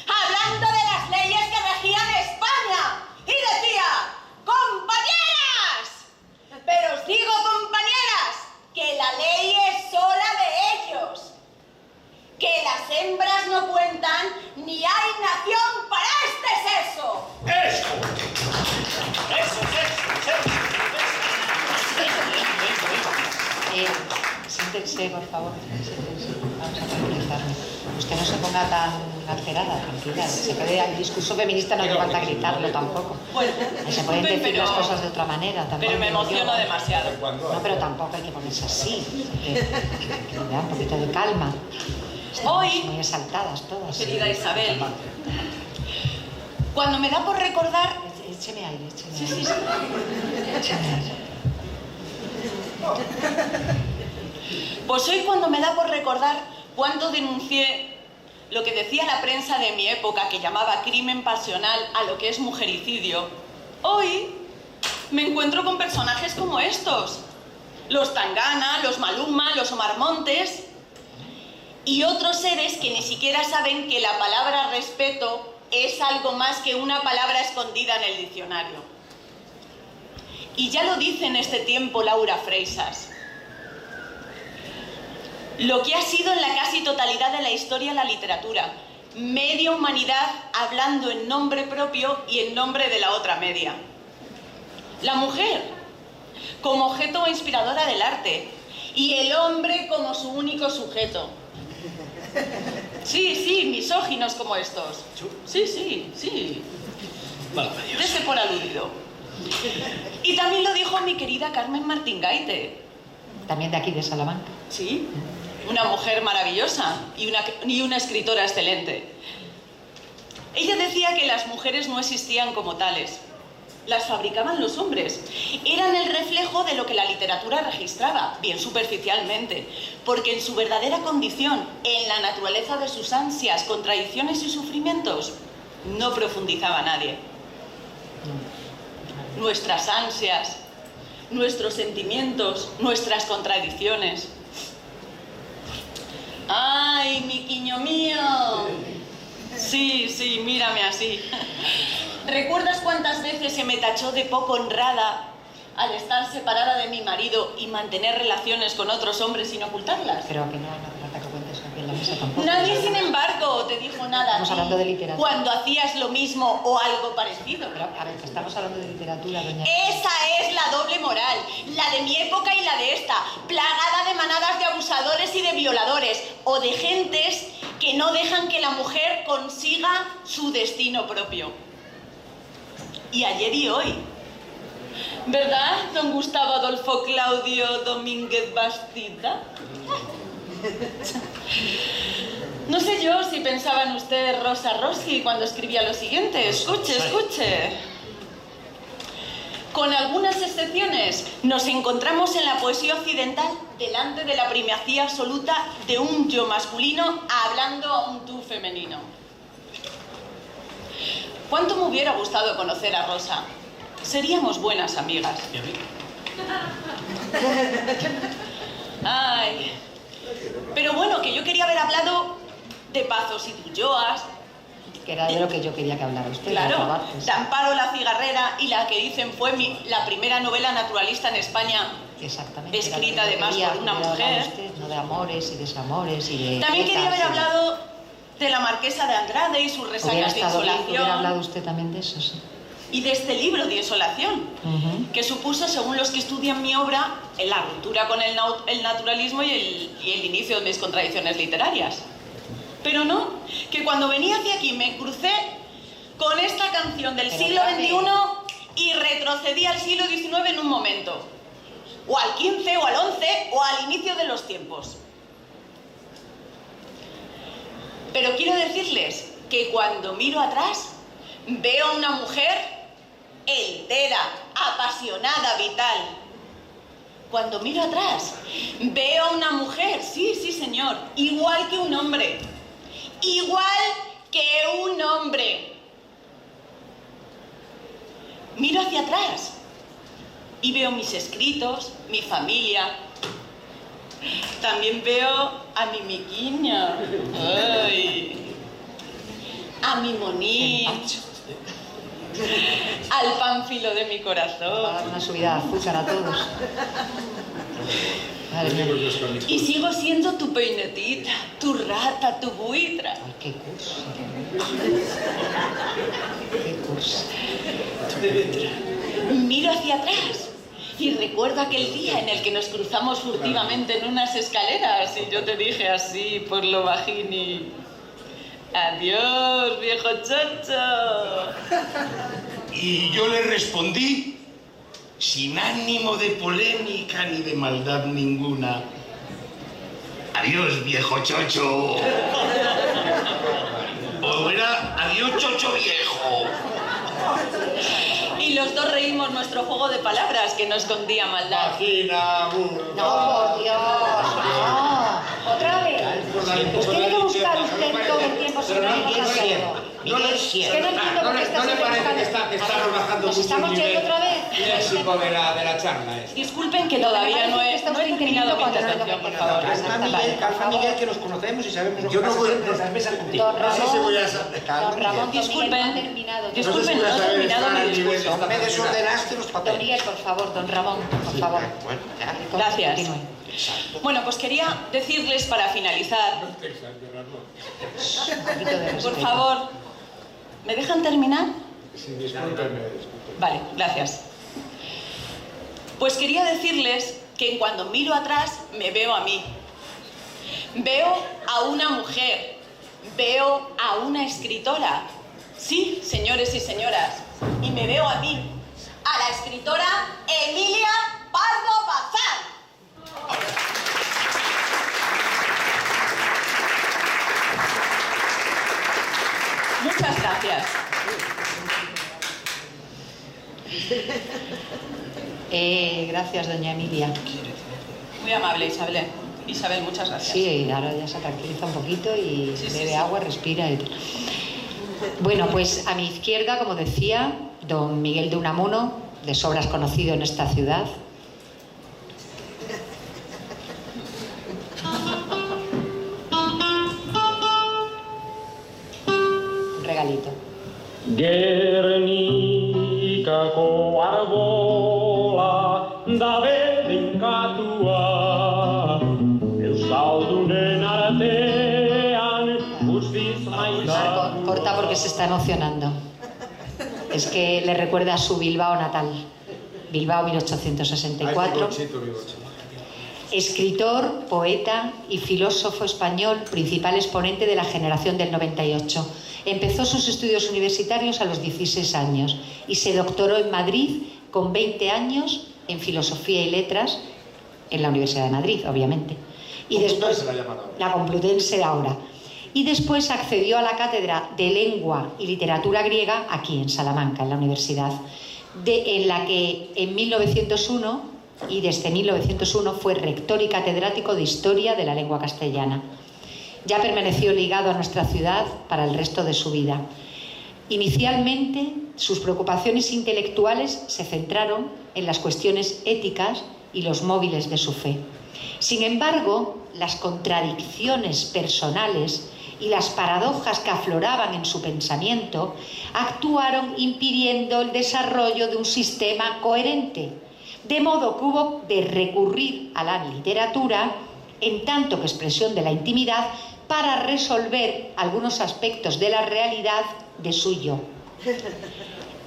hablando de las leyes que regían España. Y decía: ¡compañeras! Pero os digo, compañeras, que la ley es sola de ellos. Que las hembras no cuentan ni hay nación para este sexo. ¡Eso! Siéntense, por favor. Siéntense. Vamos a tranquilizarnos. Usted no se ponga tan alterada, tranquila. Se puede, el discurso feminista no hace falta gritarlo tampoco. Bueno, Se pueden decir las cosas de otra manera. Tampoco, pero me emociono demasiado. No, pero tampoco hay que ponerse así. Que da un poquito de calma. Estamos Hoy, muy exaltadas todas. querida Isabel, cuando me da por recordar... Écheme aire, écheme Sí, aire. sí, sí. Écheme aire. Pues hoy cuando me da por recordar cuánto denuncié lo que decía la prensa de mi época, que llamaba crimen pasional a lo que es mujericidio, hoy me encuentro con personajes como estos. Los Tangana, los Maluma, los Omar Montes y otros seres que ni siquiera saben que la palabra respeto es algo más que una palabra escondida en el diccionario. Y ya lo dice en este tiempo Laura Freisas. Lo que ha sido en la casi totalidad de la historia la literatura, media humanidad hablando en nombre propio y en nombre de la otra media. La mujer como objeto o inspiradora del arte y el hombre como su único sujeto. Sí, misóginos como estos. Sí. Dese por aludido. Y también lo dijo mi querida Carmen Martín Gaite. También de aquí, de Salamanca. Sí, una mujer maravillosa y una escritora excelente. Ella decía que las mujeres no existían como tales. Las fabricaban los hombres. Eran el reflejo de lo que la literatura registraba, bien superficialmente, porque en su verdadera condición, en la naturaleza de sus ansias, contradicciones y sufrimientos, no profundizaba nadie. Nuestras ansias, nuestros sentimientos, nuestras contradicciones. ¡Ay, mi quiño mío! Sí, mírame así. ¿Recuerdas cuántas veces se me tachó de poco honrada al estar separada de mi marido y mantener relaciones con otros hombres sin ocultarlas? Creo que no hace falta que cuentes aquí en la mesa tampoco. Nadie, sin embargo, te dijo nada Estamos hablando de literatura. cuando hacías lo mismo o algo parecido. Pero, a ver, que estamos hablando de literatura, doña... Esa es la doble moral, la de mi época y la de esta, plagada de manadas de abusadores y de violadores, o de gentes que no dejan que la mujer consiga su destino propio. Y ayer y hoy. ¿Verdad, don Gustavo Adolfo Claudio Domínguez Bastida? No sé yo si pensaba en usted Rosa Rossi cuando escribía lo siguiente. Escuche. Con algunas excepciones, nos encontramos en la poesía occidental delante de la primacía absoluta de un yo masculino hablando a un tú femenino. ¿Cuánto me hubiera gustado conocer a Rosa? Seríamos buenas amigas. Ay. Pero bueno, que yo quería haber hablado de Pazos y Tulloas. Que era de lo que yo quería que hablara usted. Claro, de Amparo la Cigarrera y la que dicen fue la primera novela naturalista en España. Exactamente. Escrita además por una mujer. Usted, no de amores y desamores y de... También quería haber hablado de la Marquesa de Andrade y sus resacas de insolación. Hubiera hablado usted también de eso, sí. Y de este libro de Insolación, que supuso, según los que estudian mi obra, la ruptura con el naturalismo y el inicio de mis contradicciones literarias. Pero no, que cuando venía hacia aquí me crucé con esta canción del siglo XXI y retrocedí al siglo XIX en un momento. O al XV, o al XI, o al inicio de los tiempos. Pero quiero decirles que cuando miro atrás, veo a una mujer entera, apasionada, vital. Cuando miro atrás, veo a una mujer, sí, señor, igual que un hombre. Igual que un hombre. Miro hacia atrás y veo mis escritos, mi familia. También veo a mi miquiña, a mi monín, al pánfilo de mi corazón. Va a dar una subida de azúcar a todos. Madre mía. Y sigo siendo tu peinetita, tu rata, tu buitra. Ay, qué curso. Qué curso. Miro hacia atrás Y recuerdo aquel día en el que nos cruzamos furtivamente en unas escaleras y yo te dije así por lo bajín y... ¡Adiós, viejo chocho! Y yo le respondí, sin ánimo de polémica ni de maldad ninguna: adiós, viejo chocho. O era adiós, chocho viejo. Y los dos reímos nuestro juego de palabras que no escondía maldad. Vagina, No, por Dios, no. Otra vez. Pues tiene que buscar usted todo el tiempo sin Miguel Sierra. Es que no entiendo por qué está ¿No le siempre parece buscando... que está rebajando ¿Nos mucho estamos el yendo nivel otra vez? léxico de la charla? Disculpen que todavía no he terminado mi intervención, por favor. Calma, Miguel, que nos conocemos y sabemos lo que Yo no pasa voy siempre en las mesas contigo. Don No sé si voy a... Don Ramón, Disculpen, no ha terminado. disculpen, no he terminado mi discurso. Me desordenaste los Don papeles. Miguel, por favor, don Ramón, por favor. Bueno, ya. Gracias. Continúe. Bueno, pues quería decirles para finalizar, Un poquito de por respeto. favor, ¿me dejan terminar? Sí, discúlpeme. Vale, gracias. Pues quería decirles que cuando miro atrás me veo a mí. Veo a una mujer, veo a una escritora. Sí, señores y señoras, y me veo a mí, a la escritora Emilia Pardo Bazán. Muchas gracias. Gracias, doña Emilia. Muy amable, Isabel. Isabel, muchas gracias. Sí, ahora ya se tranquiliza un poquito y Sí, bebe sí. agua, respira y tal. Bueno, pues a mi izquierda, como decía, don Miguel de Unamuno, de sobras conocido en esta ciudad. Un regalito. Gernikako arbola da bedinkatua, Euskaldunen artean guztiz Marco, corta porque se está emocionando. Es que le recuerda a su Bilbao natal. Bilbao 1864. Escritor, poeta y filósofo español, principal exponente de la generación del 98. Empezó sus estudios universitarios a los 16 años y se doctoró en Madrid con 20 años en Filosofía y Letras en la Universidad de Madrid, obviamente. Y después, la Complutense de ahora. Y después accedió a la cátedra de Lengua y Literatura Griega aquí en Salamanca, en la universidad, en la que en 1901 y desde 1901 fue rector y catedrático de Historia de la Lengua Castellana. Ya permaneció ligado a nuestra ciudad para el resto de su vida. Inicialmente, sus preocupaciones intelectuales se centraron en las cuestiones éticas y los móviles de su fe. Sin embargo, las contradicciones personales y las paradojas que afloraban en su pensamiento actuaron impidiendo el desarrollo de un sistema coherente, de modo que hubo de recurrir a la literatura en tanto que expresión de la intimidad para resolver algunos aspectos de la realidad de su yo.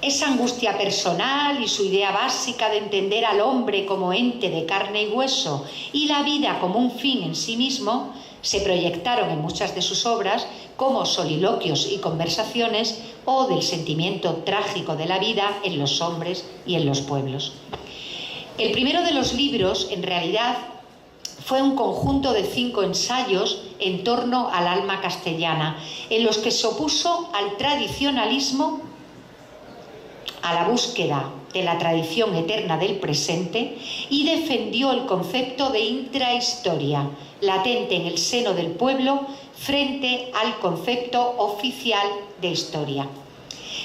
Esa angustia personal y su idea básica de entender al hombre como ente de carne y hueso y la vida como un fin en sí mismo se proyectaron en muchas de sus obras como soliloquios y conversaciones o del sentimiento trágico de la vida en los hombres y en los pueblos. El primero de los libros, en realidad, fue un conjunto de 5 ensayos en torno al alma castellana, en los que se opuso al tradicionalismo, a la búsqueda de la tradición eterna del presente y defendió el concepto de intrahistoria, latente en el seno del pueblo frente al concepto oficial de historia.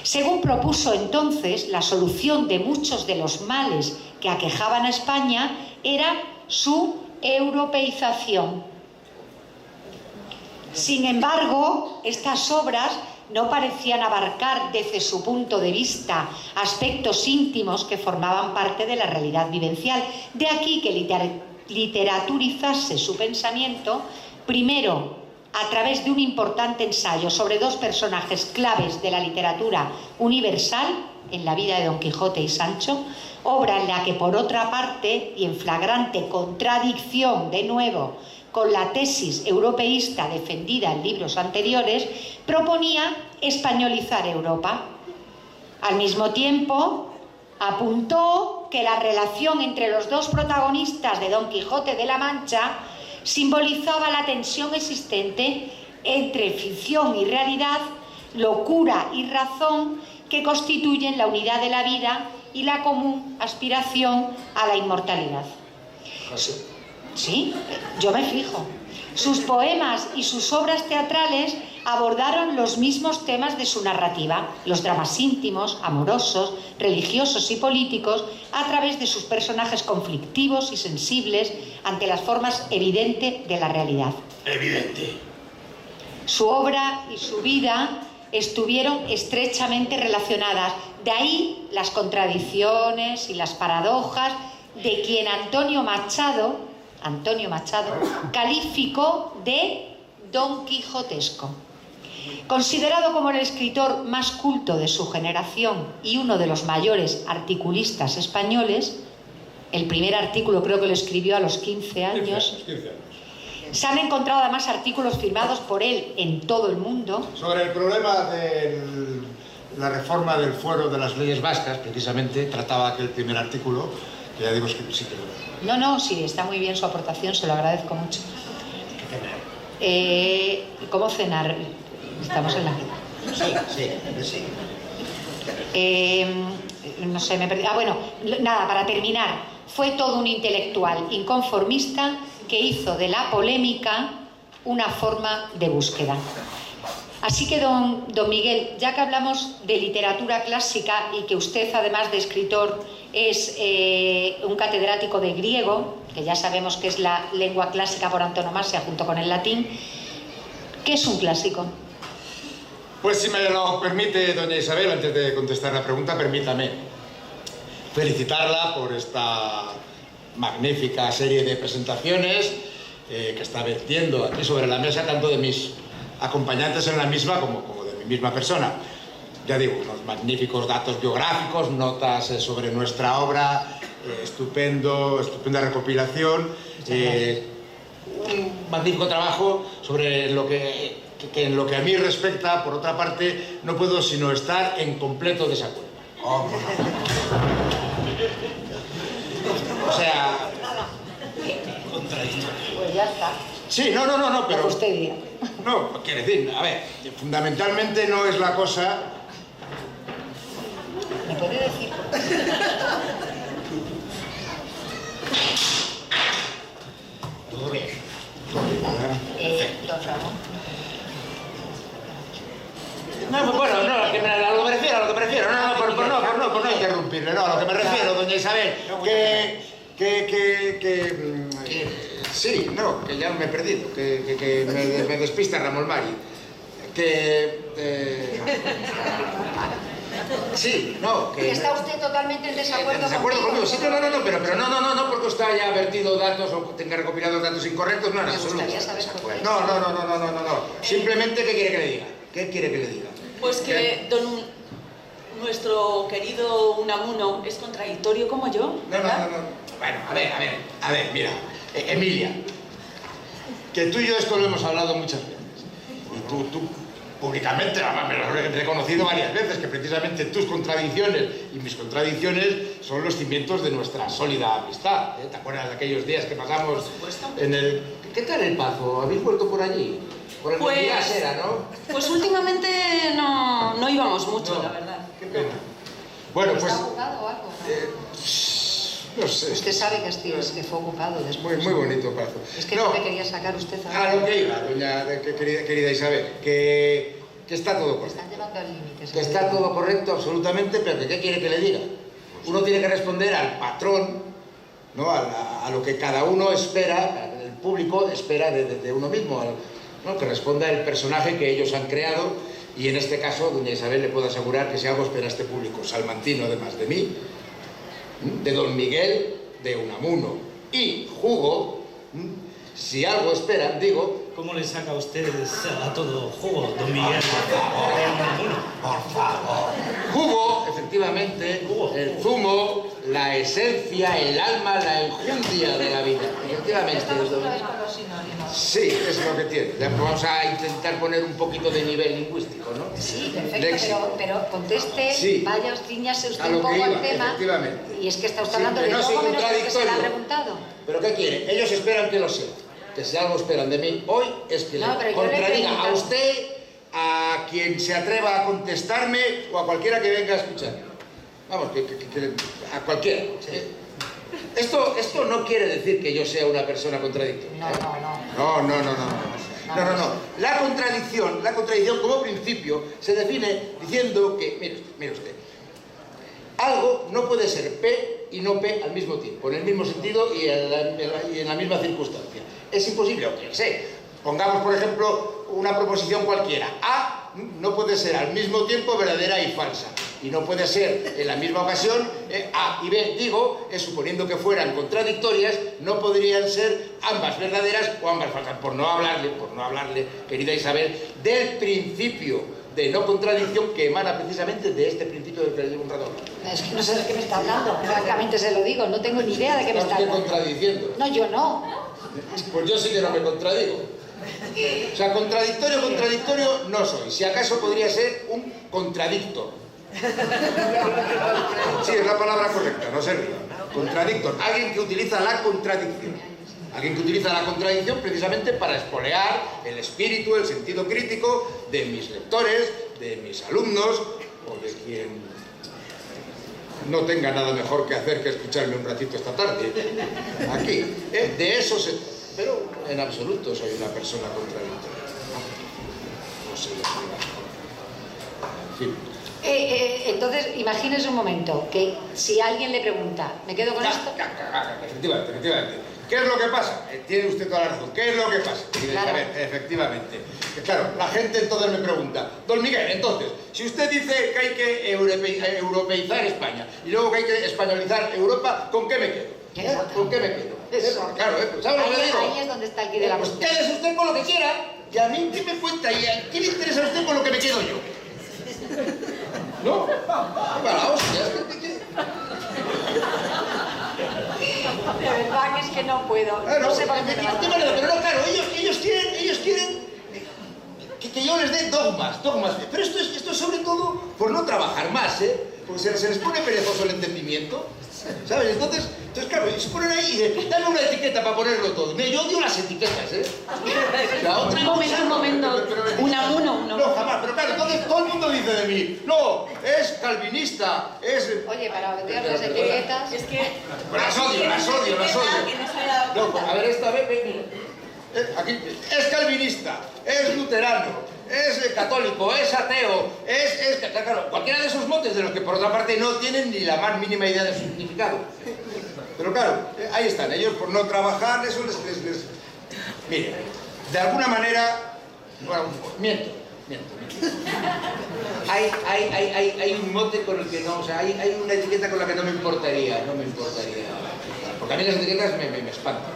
Según propuso entonces, la solución de muchos de los males que aquejaban a España era su europeización. Sin embargo, estas obras no parecían abarcar desde su punto de vista aspectos íntimos que formaban parte de la realidad vivencial. De aquí que literaturizase su pensamiento, primero a través de un importante ensayo sobre 2 personajes claves de la literatura universal en la vida de Don Quijote y Sancho, obra en la que, por otra parte, y en flagrante contradicción, de nuevo, con la tesis europeísta defendida en libros anteriores, proponía españolizar Europa. Al mismo tiempo, apuntó que la relación entre los dos protagonistas de Don Quijote de la Mancha simbolizaba la tensión existente entre ficción y realidad, locura y razón, que constituyen la unidad de la vida y la común aspiración a la inmortalidad. Sí, yo me fijo. Sus poemas y sus obras teatrales abordaron los mismos temas de su narrativa, los dramas íntimos, amorosos, religiosos y políticos, a través de sus personajes conflictivos y sensibles ante las formas evidentes de la realidad. Evidente. Su obra y su vida estuvieron estrechamente relacionadas, de ahí las contradicciones y las paradojas de quien Antonio Machado calificó de Don Quijotesco. Considerado como el escritor más culto de su generación y uno de los mayores articulistas españoles, el primer artículo creo que lo escribió a los 15 años. 15 años. Se han encontrado además artículos firmados por él en todo el mundo. Sobre el problema de la reforma del fuero de las leyes vascas, precisamente, trataba aquel primer artículo, que ya digo que sí que lo veo. No, sí, está muy bien su aportación, se lo agradezco mucho. ¿Cómo cenar? Estamos en la... Sí. No sé, me perdí. Bueno, nada, para terminar, fue todo un intelectual inconformista que hizo de la polémica una forma de búsqueda. Así que, don Miguel, ya que hablamos de literatura clásica y que usted, además de escritor, es un catedrático de griego, que ya sabemos que es la lengua clásica por antonomasia junto con el latín, ¿qué es un clásico? Pues si me lo permite, doña Isabel, antes de contestar la pregunta, permítame felicitarla por esta magnífica serie de presentaciones que está vertiendo aquí sobre la mesa, tanto de mis acompañantes en la misma como de mi misma persona. Ya digo, unos magníficos datos biográficos, notas sobre nuestra obra, estupenda recopilación, un magnífico trabajo sobre lo que en lo que a mí respecta, por otra parte, no puedo sino estar en completo desacuerdo. O sea... Contradictorio. Pues ya está. Sí, no, pero... usted diga. No, quiere decir, a ver, fundamentalmente no es la cosa... ¿Me puede decir? Todo bien. Don Ramón. No, bueno, no, a lo que me refiero, por no interrumpirle, no, a lo que me refiero, doña Isabel, sí, no, que ya me he perdido, que me despista Ramón Mari, sí, no, que... ¿Está usted totalmente en desacuerdo conmigo? Sí, no, porque usted haya vertido datos o tenga recopilados datos incorrectos, no, en absoluto. Me gustaría saber por qué. No, simplemente, ¿qué quiere que le diga? ¿Qué quiere que le diga? Pues que nuestro querido Unamuno es contradictorio como yo, ¿verdad? No. Bueno, a ver, mira, Emilia, que tú y yo esto lo hemos hablado muchas veces. Y tú públicamente, me lo he reconocido varias veces, que precisamente tus contradicciones y mis contradicciones son los cimientos de nuestra sólida amistad. ¿Te acuerdas de aquellos días que pasamos en el... ¿Qué tal el Pazo? ¿Habéis vuelto por allí? Por el Mendigas era, ¿no? Pues últimamente no íbamos mucho, la verdad. Qué pena. Bueno, pues... ¿Está ocupado o algo? No sé. Usted sabe que fue ocupado después. Muy bonito Pazo. Es que no me quería sacar usted ahora. A lo que iba, doña querida Isabel, que está todo correcto. Están llevando al límite. Que está todo correcto, absolutamente, pero ¿qué quiere que le diga? Uno tiene que responder al patrón, ¿no? A lo que cada uno espera, el público espera de uno mismo, ¿no? Que responda el personaje que ellos han creado, y en este caso, doña Isabel, le puedo asegurar que si algo espera este público salmantino, además de mí, de don Miguel, de Unamuno y Hugo, si algo esperan, digo... ¿Cómo le saca a ustedes a todo jugo, don Miguel? Por favor. Hugo, efectivamente. efectivamente, el zumo, la esencia, el alma, la enjundia de la vida. Efectivamente. Estamos otra vez con los sinónimos. Sí, es lo que tiene. Vamos a intentar poner un poquito de nivel lingüístico, ¿no? Sí, perfecto, pero conteste, sí, vaya, ciñase usted a lo un poco que iba, al tema. efectivamente. Y es que está usted hablando de no todo soy menos de lo que se le ha contradictorio. preguntado. ¿Pero qué quieren? Ellos esperan que lo sea. Que si algo esperan de mí hoy es que No, pero le yo le he contradiga a preguntado. usted, a quien se atreva a contestarme o a cualquiera que venga a escucharme. Vamos, a cualquiera. Esto no quiere decir que yo sea una persona contradictoria. No. La contradicción como principio se define diciendo que, mire usted, algo no puede ser P y no P al mismo tiempo, en el mismo sentido y en la misma circunstancia. Es imposible, o que sé. Pongamos, por ejemplo, una proposición cualquiera. A no puede ser al mismo tiempo verdadera y falsa. Y no puede ser en la misma ocasión A y B, digo, suponiendo que fueran contradictorias, no podrían ser ambas verdaderas o ambas falsas. Por no hablarle, querida Isabel, del principio de no contradicción que emana precisamente de este principio del que le llevo un rato hablando. Es que no sé de qué me está hablando, francamente se lo digo, no tengo ni idea de qué me está hablando. ¿No estoy contradiciendo? No, yo no. Pues yo sí que no me contradigo. O sea, contradictorio no soy. Si acaso podría ser un contradictor. Sí, es la palabra correcta, no se ría. Contradictor, alguien que utiliza la contradicción. Alguien que utiliza la contradicción precisamente para espolear el espíritu, el sentido crítico de mis lectores, de mis alumnos o de quien no tenga nada mejor que hacer que escucharme un ratito esta tarde. Aquí, de eso se... Pero en absoluto soy una persona contradictoria. No sé lo que... En fin. Entonces, imagínese un momento, que si alguien le pregunta, ¿me quedo con esto? Efectivamente. ¿Qué es lo que pasa? Tiene usted toda la razón. ¿Qué es lo que pasa? Claro. A ver, efectivamente. Claro, la gente entonces me pregunta, don Miguel, entonces, si usted dice que hay que europeizar España y luego que hay que españolizar Europa, ¿con qué me quedo? ¿Con qué me quedo? Eso. Claro, ¿sabes lo que digo? Ahí es donde está el quid de la Pues cuestión. quédese usted con lo que quiera y a mí qué me cuenta y a qué le interesa a usted con lo que me quedo yo. ¿No? Para hostia, De verdad que es que no puedo. No sé por qué me van a... Pero no, claro, ellos quieren que yo les dé dogmas. Pero esto es sobre todo por no trabajar más, porque se les pone perezoso el entendimiento, ¿sabes? Entonces claro, se ponen ahí y dicen, dame una etiqueta para ponerlo todo. Yo odio las etiquetas, La otra Un momento. Uno. No, jamás, pero claro, entonces todo el mundo dice de mí, no, es calvinista, es... Oye, para vender las etiquetas... Es que... Las odio. No, pues, a ver, esta vez, aquí, es calvinista, es luterano, es católico, es ateo, claro, cualquiera de esos motes de los que por otra parte no tienen ni la más mínima idea de su significado. Pero claro, ahí están, ellos por no trabajar, eso les... Mire, de alguna manera, bueno, miento. Hay un mote con el que no, o sea, hay una etiqueta con la que no me importaría. Porque a mí las etiquetas me espantan.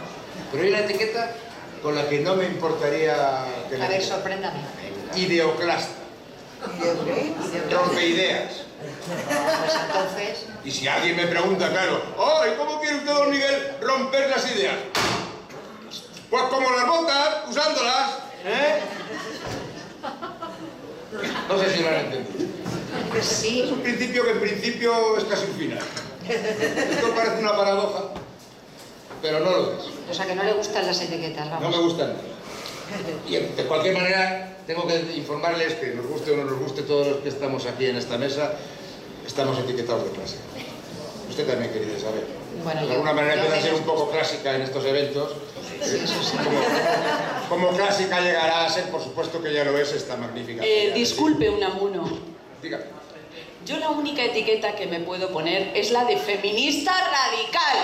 Pero hay una etiqueta con la que no me importaría... A ver, sorpréndame. Ideoclasta. Rompeideas. Pues entonces... Y si alguien me pregunta, claro, ¿y cómo quiere usted, don Miguel, romper las ideas? Pues como las botas, usándolas, No sé si lo han entendido. Sí. Es un principio que en principio es casi un final. Esto parece una paradoja, pero no lo es. O sea, que no le gustan las etiquetas, vamos. No me gustan. Y de cualquier manera, tengo que informarles que nos guste o no nos guste, todos los que estamos aquí en esta mesa, estamos etiquetados de clásica. Usted también, querida Isabel. Bueno, de alguna manera empieza a ser un poco clásica en estos eventos. Sí, eso sí. Como clásica llegará a ser, por supuesto que ya lo es, esta magnífica. Disculpe, Unamuno. Dígame. Yo la única etiqueta que me puedo poner es la de feminista radical.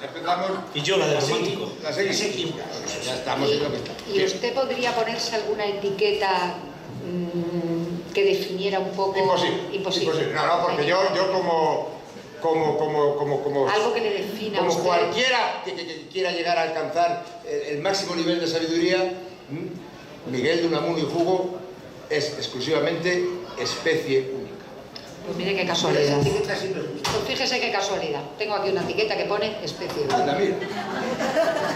Empezamos. Y yo la de romántico. La seguimos. Ya estamos en lo que está. ¿Y usted podría ponerse alguna etiqueta que definiera un poco? Imposible. No, porque yo como algo que le defina como a usted. Cualquiera que quiera llegar a alcanzar el máximo nivel de sabiduría, Miguel de Unamuno y Hugo es exclusivamente especie única. Pues mire qué casualidad. Las etiquetas sí me gustan. Pues fíjese qué casualidad. Tengo aquí una etiqueta que pone especie. Anda, mira.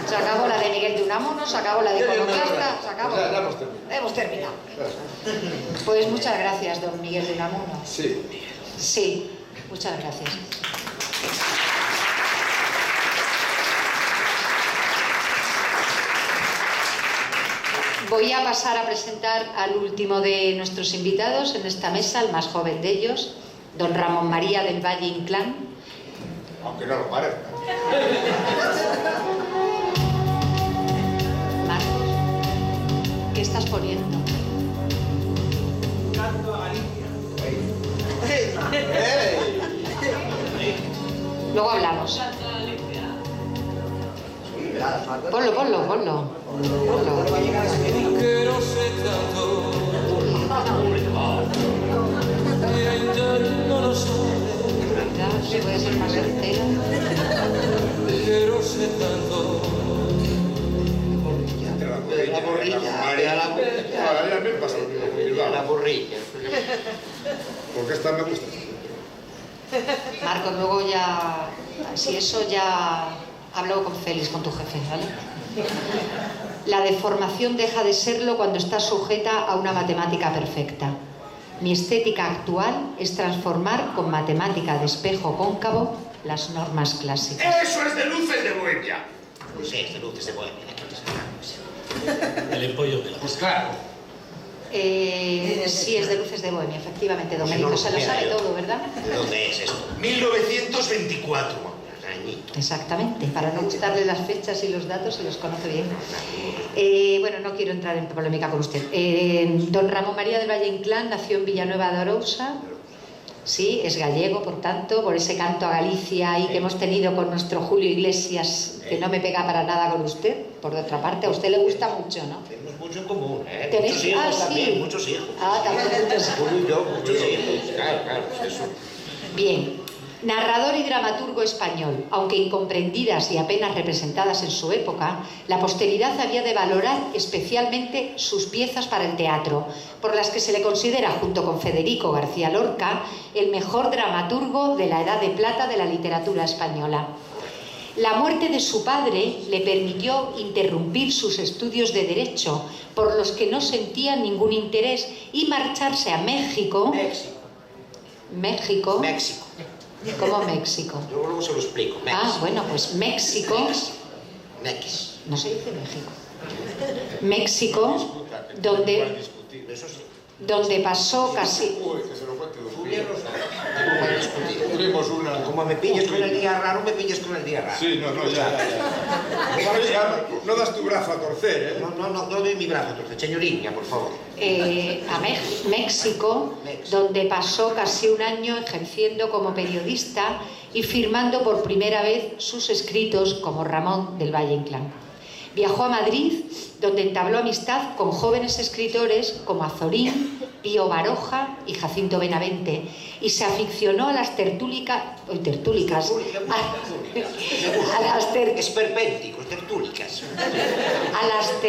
Se acabó la de Miguel de Unamuno, se acabó la de Iconoclasta, se acabó. Pues ya hemos terminado. Hemos terminado. Pues muchas gracias, don Miguel de Unamuno. Sí. Sí, muchas gracias. Voy a pasar a presentar al último de nuestros invitados en esta mesa, el más joven de ellos, don Ramón María del Valle Inclán. Aunque no lo parezca. Marcos, ¿qué estás poniendo? Canto a Galicia. Luego hablamos. Ponlo. Quiero ser tanto, y ella no lo sabe. Si puede ser más entera. Quiero ser tanto. La borrilla. La borrilla. Porque esta me gusta. Marcos, luego ya, si eso ya hablo con Félix, con tu jefe, ¿vale? La deformación deja de serlo cuando está sujeta a una matemática perfecta. Mi estética actual es transformar con matemática de espejo cóncavo las normas clásicas. ¡Eso es de Luces de Bohemia! Pues sí, es de Luces de Bohemia. El empollo de la... Pues claro. Sí, es de Luces de Bohemia, efectivamente. Domenico se lo sabe todo, ¿verdad? ¿De dónde es esto? 1924. Exactamente, para no gustarle las fechas y los datos se los conoce bien. Bueno, no quiero entrar en polémica con usted. Don Ramón María del Valle Inclán nació en Villanueva de Arousa. Sí, es gallego, por tanto, por ese canto a Galicia ahí que hemos tenido con nuestro Julio Iglesias, que no me pega para nada con usted. Por otra parte, a usted le gusta mucho, ¿no? Tenemos mucho en común, ¿eh? ¿Tenéis? Muchos hijos Ah, también, sí. muchos hijos. Ah, también muchos. Julio y yo, muchos hijos. Claro, pues eso. Bien. Narrador y dramaturgo español, aunque incomprendidas y apenas representadas en su época, la posteridad había de valorar especialmente sus piezas para el teatro, por las que se le considera, junto con Federico García Lorca, el mejor dramaturgo de la Edad de Plata de la literatura española. La muerte de su padre le permitió interrumpir sus estudios de Derecho, por los que no sentía ningún interés, y marcharse a México. México. ¿Cómo México? Yo luego se lo explico. Ah, bueno, pues México. Mex. No se dice México. México, donde pasó casi... Tuvimos una... Como me pilles con el día raro, me pilles con el día raro. Sí, ya. No das tu brazo a torcer, ¿eh? No doy mi brazo a torcer. Señoriña, por favor. A México, donde pasó casi un año ejerciendo como periodista y firmando por primera vez sus escritos como Ramón del Valle Inclán. Viajó a Madrid, donde entabló amistad con jóvenes escritores como Azorín, Pío Baroja y Jacinto Benavente, y se aficionó a las tertúlicas. Esperpénticos, tertúlicas. A las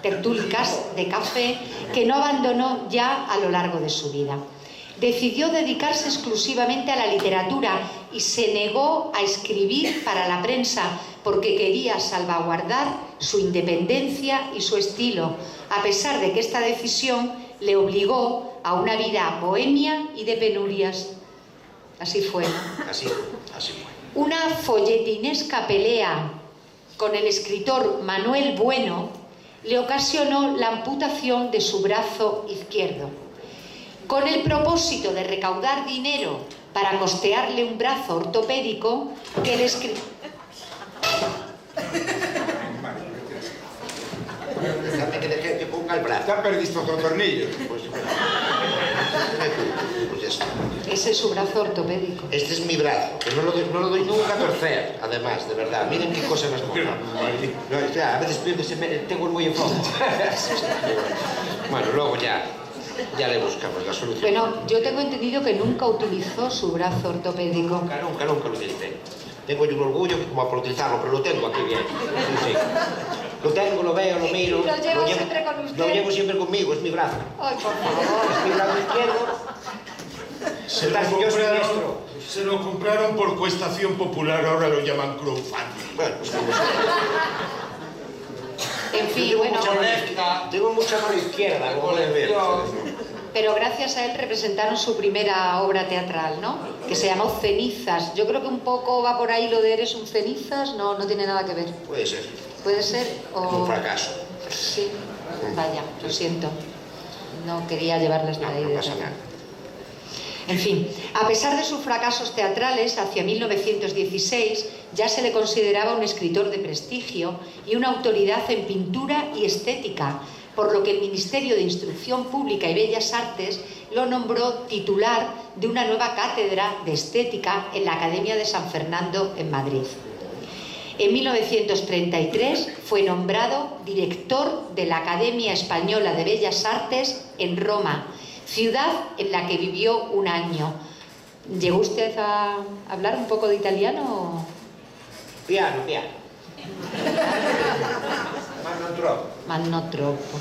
tertúlicas de café que no abandonó ya a lo largo de su vida. Decidió dedicarse exclusivamente a la literatura y se negó a escribir para la prensa porque quería salvaguardar su independencia y su estilo, a pesar de que esta decisión le obligó a una vida bohemia y de penurias. Así fue, ¿no? Así fue. Una folletinesca pelea con el escritor Manuel Bueno le ocasionó la amputación de su brazo izquierdo. Con el propósito de recaudar dinero para costearle un brazo ortopédico que el escritor... Déjame que ponga el brazo. Ya perdiste otro tornillo. Pues ya está. Ese es su brazo ortopédico. Este es mi brazo, que no lo doy nunca a torcer, además, de verdad. Miren qué cosas las pongo. A veces tengo el muy en fondo. Bueno, luego ya le buscamos la solución. Bueno, yo tengo entendido que nunca utilizó su brazo ortopédico. Nunca lo utilicé. Tengo yo un orgullo que como por utilizarlo, pero lo tengo aquí bien. Sí. Lo tengo, lo veo, lo miro. Lo llevo siempre con usted. Lo llevo siempre conmigo, es mi brazo. Ay, por favor. Es mi brazo izquierdo. Se lo compraron por coestación popular, ahora lo llaman crowdfunding. Bueno, pues En fin, bueno... Tengo mucha mano izquierda, como les veo. Pero gracias a él representaron su primera obra teatral, ¿no? Que se llamó Cenizas. Yo creo que un poco va por ahí lo de eres un cenizas, no tiene nada que ver. Puede ser. Puede ser o... Un fracaso. Sí, vaya, lo siento. No quería llevarles de ahí. No pasa nada. En fin, a pesar de sus fracasos teatrales, hacia 1916 ya se le consideraba un escritor de prestigio y una autoridad en pintura y estética, por lo que el Ministerio de Instrucción Pública y Bellas Artes lo nombró titular de una nueva cátedra de estética en la Academia de San Fernando en Madrid. En 1933 fue nombrado director de la Academia Española de Bellas Artes en Roma, ciudad en la que vivió un año. ¿Llegó usted a hablar un poco de italiano? Piano. Ma no troppo.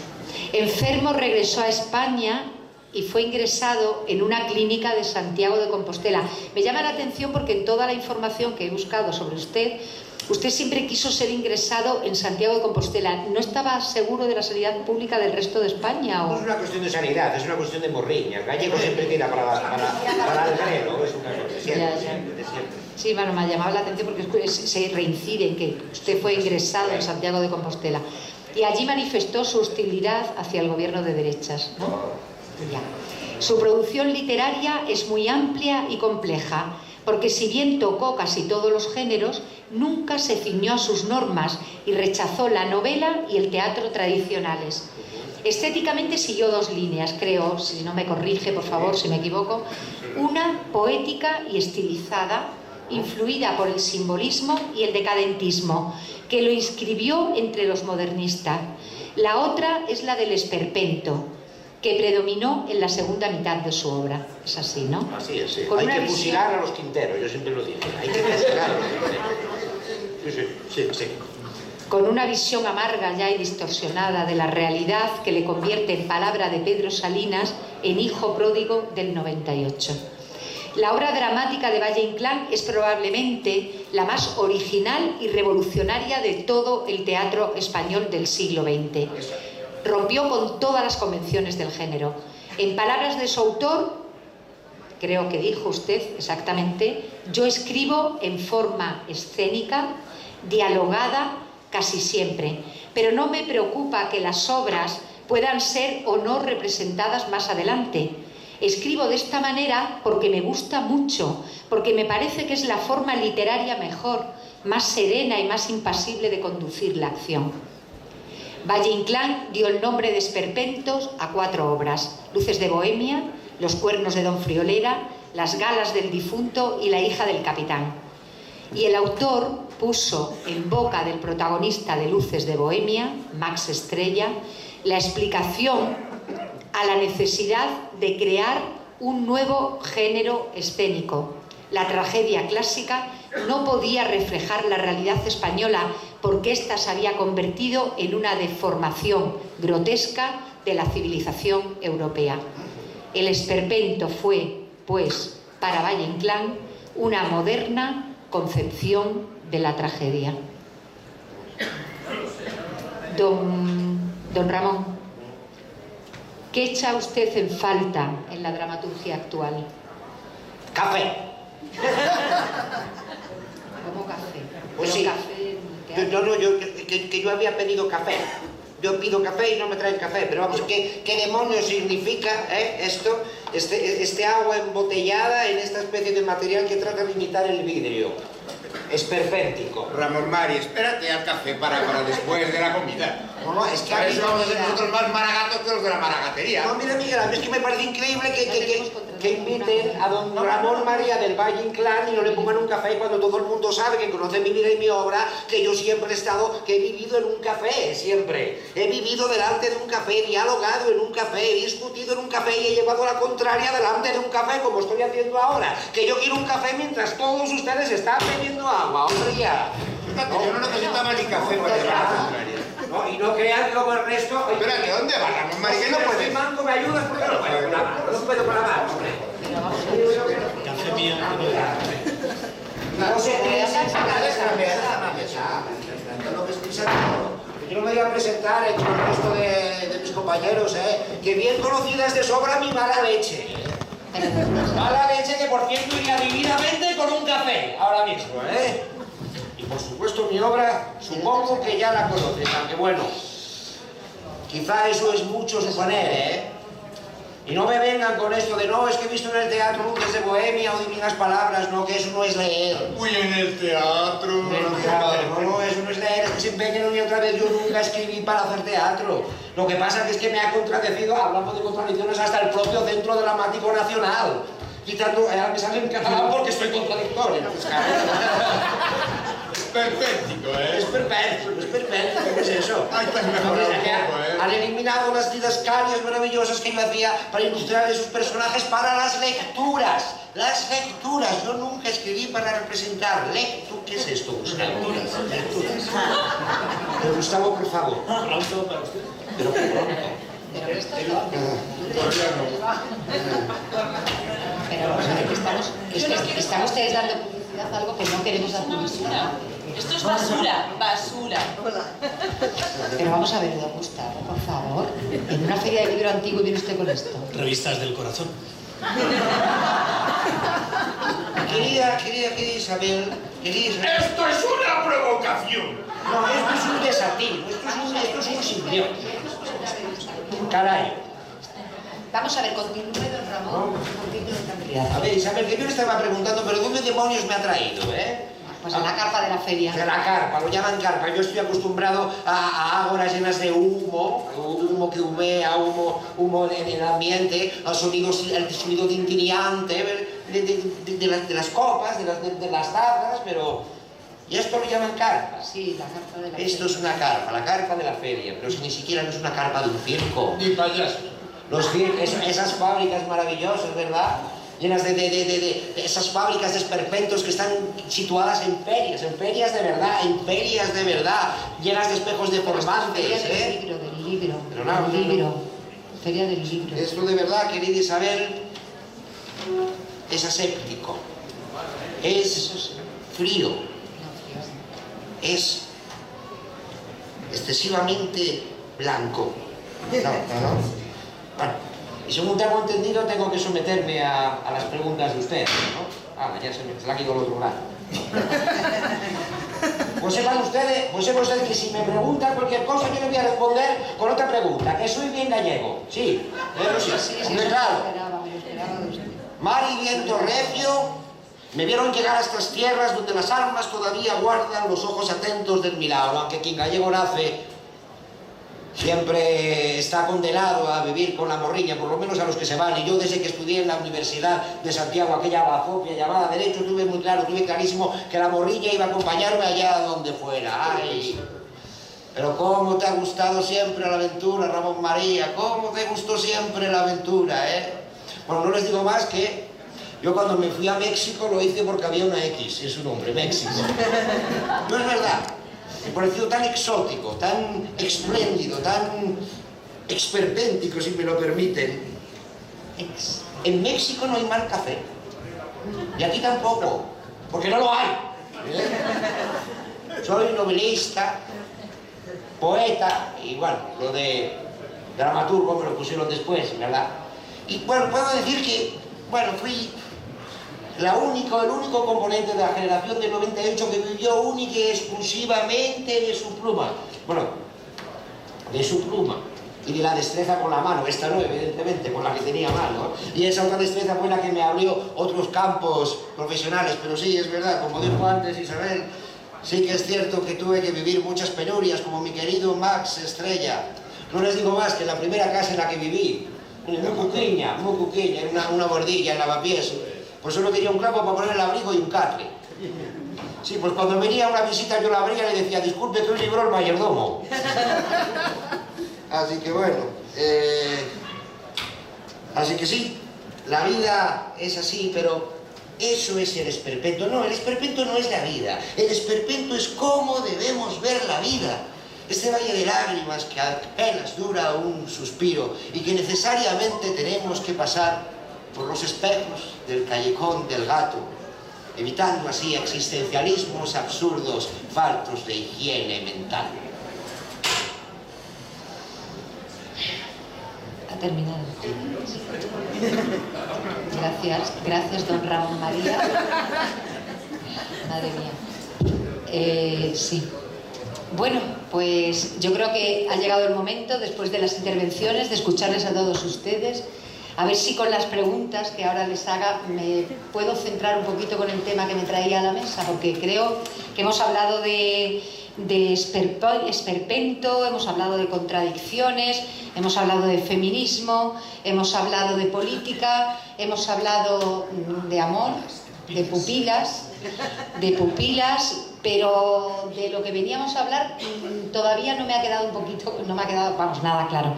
Enfermo, regresó a España y fue ingresado en una clínica de Santiago de Compostela. Me llama la atención porque en toda la información que he buscado sobre usted siempre quiso ser ingresado en Santiago de Compostela. ¿No estaba seguro de la sanidad pública del resto de España? No es una cuestión de sanidad, es una cuestión de morriña. El gallego siempre tira para el grelo, es una cosa. Siempre. Sí, bueno, me llamaba la atención porque se reincide en que usted fue ingresado en Santiago de Compostela. Y allí manifestó su hostilidad hacia el gobierno de derechas, ¿no? Ya. Su producción literaria es muy amplia y compleja, porque si bien tocó casi todos los géneros, nunca se ciñó a sus normas y rechazó la novela y el teatro tradicionales. Estéticamente siguió dos líneas, creo, si no me corrige, por favor, si me equivoco. Una poética y estilizada, influida por el simbolismo y el decadentismo, que lo inscribió entre los modernistas. La otra es la del esperpento, que predominó en la segunda mitad de su obra. Es así, ¿no? Así es, sí. Con Hay una que visión... fusilar a los Quinteros, yo siempre lo digo. Hay que fusilar a los Quinteros. Sí. Con una visión amarga ya y distorsionada de la realidad que le convierte en palabra de Pedro Salinas en hijo pródigo del 98. La obra dramática de Valle Inclán es probablemente la más original y revolucionaria de todo el teatro español del siglo XX. Rompió con todas las convenciones del género. En palabras de su autor, creo que dijo usted exactamente, yo escribo en forma escénica, dialogada casi siempre, pero no me preocupa que las obras puedan ser o no representadas más adelante. Escribo de esta manera porque me gusta mucho, porque me parece que es la forma literaria mejor, más serena y más impasible de conducir la acción. Valle Inclán dio el nombre de esperpentos a 4 obras: Luces de Bohemia, Los cuernos de Don Friolera, Las galas del difunto y La hija del capitán. Y el autor puso en boca del protagonista de Luces de Bohemia, Max Estrella, la explicación a la necesidad de crear un nuevo género escénico. La tragedia clásica no podía reflejar la realidad española porque ésta se había convertido en una deformación grotesca de la civilización europea. El esperpento fue, pues, para Valle Inclán, una moderna concepción de la tragedia. Don Ramón, ¿qué echa usted en falta en la dramaturgia actual? Café. ¿Cómo café? Pues sí. Yo había pedido café. Yo pido café y no me traen café, pero vamos, ¿qué demonios significa esto? Este agua embotellada en esta especie de material que trata de imitar el vidrio. Esperpéntico. Ramón Mari, espérate al café para después de la comida. No, es que a eso vamos a ser nosotros más maragatos que los de la maragatería. No, mira, Miguel, a mí es que me parece increíble que inviten a don Ramón María del Valle Inclán y no le pongan un café cuando todo el mundo sabe, que conoce mi vida y mi obra, que yo siempre he estado, que he vivido en un café, siempre. He vivido delante de un café, dialogado en un café, he discutido en un café y he llevado la contraria delante de un café, como estoy haciendo ahora. Que yo quiero un café mientras todos ustedes están bebiendo agua, hombre, ya. Fíjate, yo no necesitaba ni café para llevar la contraria. No, y no crean que como el resto... Espérate, ¿dónde vas, Ramón Mari? No puedo, manco, ¿me ayudas? Porque no puedo con la mano, no puedo con la mano, hombre. Café mío. No sé, déjame pensar. Lo que estoy pensando. Yo no me voy a presentar con el resto de mis compañeros, que bien conocida es de sobra mi mala leche. Mala leche que, por cierto, iría divinamente con un café, ahora mismo, Y, por supuesto, mi obra, supongo que ya la conoces, aunque bueno, quizá eso es mucho suponer, Y no me vengan con esto de, no, es que he visto en el teatro luces de Bohemia o divinas palabras, no, que eso no es leer. Uy, en el teatro. No, eso no es leer, es que se empeñan una y otra vez. Yo nunca escribí para hacer teatro. Lo que pasa es que me ha contradecido, hablando de contradicciones, hasta el propio Centro Dramático Nacional. Quitando, me sale en catalán porque estoy contradictorio. Perpético, Es perpético, ¿qué es eso? Ay, te has mejorado un poco, Han eliminado las didascalias maravillosas que yo hacía para ilustrar esos personajes para las lecturas. Las lecturas. Yo nunca escribí para representar. ¿Qué es esto? Lecturas. Pero Gustavo, por favor. Pronto para usted. Pero qué pronto. Pero vamos a ver, que están ustedes dando publicidad a algo que no queremos dar publicidad. Esto es basura, basura. Pero vamos a ver, don Gustavo, por favor. En una feria de libro antiguo viene usted con esto. Revistas del corazón. Querida Isabel, ¡Esto es una provocación! No, esto es un desatino, esto es un simbión. Caray. Vamos a ver, continúe, don Ramón, un poquito de tranquilidad. A ver, Isabel, que yo le estaba preguntando, pero ¿dónde demonios me ha traído, Pues a la carpa de la feria. De la carpa, lo llaman carpa. Yo estoy acostumbrado a ágoras llenas de humo que humea, humo en el ambiente, al sonido tintineante de las copas, de las tazas, pero... ¿Y esto lo llaman carpa? Sí, la carpa de la feria. Esto es una carpa, la carpa de la feria, pero si ni siquiera no es una carpa de un circo. Ni payaso. Los circos, esas fábricas maravillosas, ¿verdad? Llenas de esas fábricas de esperpentos que están situadas en ferias de verdad, llenas de espejos deformantes, Del libro. Pero no, del libro. Feria del libro. Esto de verdad, querida Isabel, es aséptico, es frío, es excesivamente blanco. No. Bueno, y según tengo entendido, tengo que someterme a las preguntas de usted, ¿no? Ya se la quito al otro lado. Pues sepan ustedes que si me preguntan cualquier cosa, yo le voy a responder con otra pregunta, que soy bien gallego. Sí, eso sí, hombre, claro. Mar y viento recio me vieron llegar a estas tierras donde las almas todavía guardan los ojos atentos del milagro, aunque quien gallego nace siempre está condenado a vivir con la morriña, por lo menos a los que se van. Y yo, desde que estudié en la Universidad de Santiago, aquella bazofia llamada Derecho, tuve clarísimo que la morriña iba a acompañarme allá donde fuera. ¡Ay! Pero cómo te ha gustado siempre la aventura, Ramón María, cómo te gustó siempre la aventura, Bueno, no les digo más que yo cuando me fui a México lo hice porque había una X en su nombre, México. No es verdad. Me pareció tan exótico, tan espléndido, tan esperpéntico, si me lo permiten. En México no hay mal café. Y aquí tampoco, porque no lo hay. Soy novelista, poeta, y bueno, lo de dramaturgo me lo pusieron después, ¿verdad? Y bueno, puedo decir que, bueno, fui el único componente de la generación del 98 que vivió única y exclusivamente de su pluma. Bueno, de su pluma y de la destreza con la mano, esta no, evidentemente, con la que tenía mano. Y esa otra destreza fue la que me abrió otros campos profesionales. Pero sí, es verdad, como dijo antes Isabel, sí que es cierto que tuve que vivir muchas penurias, como mi querido Max Estrella. No les digo más que la primera casa en la que viví, muy cuquiña, era una bordilla en Lavapiés. Pues solo tenía un clavo para poner el abrigo y un catre. Sí, pues cuando venía una visita yo la abría y le decía, disculpe que hoy libró el mayordomo. Así que bueno, así que sí, la vida es así, pero eso es el esperpento. No, el esperpento no es la vida, el esperpento es cómo debemos ver la vida. Este valle de lágrimas que apenas dura un suspiro y que necesariamente tenemos que pasar por los espejos del callejón del gato, evitando así existencialismos absurdos, faltos de higiene mental. Ha terminado. Gracias, don Ramón María. Madre mía. Sí. Bueno, pues yo creo que ha llegado el momento, después de las intervenciones, de escucharles a todos ustedes. A ver si con las preguntas que ahora les haga me puedo centrar un poquito con el tema que me traía a la mesa, porque creo que hemos hablado de esperpento, hemos hablado de contradicciones, hemos hablado de feminismo, hemos hablado de política, hemos hablado de amor, de pupilas, pero de lo que veníamos a hablar todavía no me ha quedado nada claro.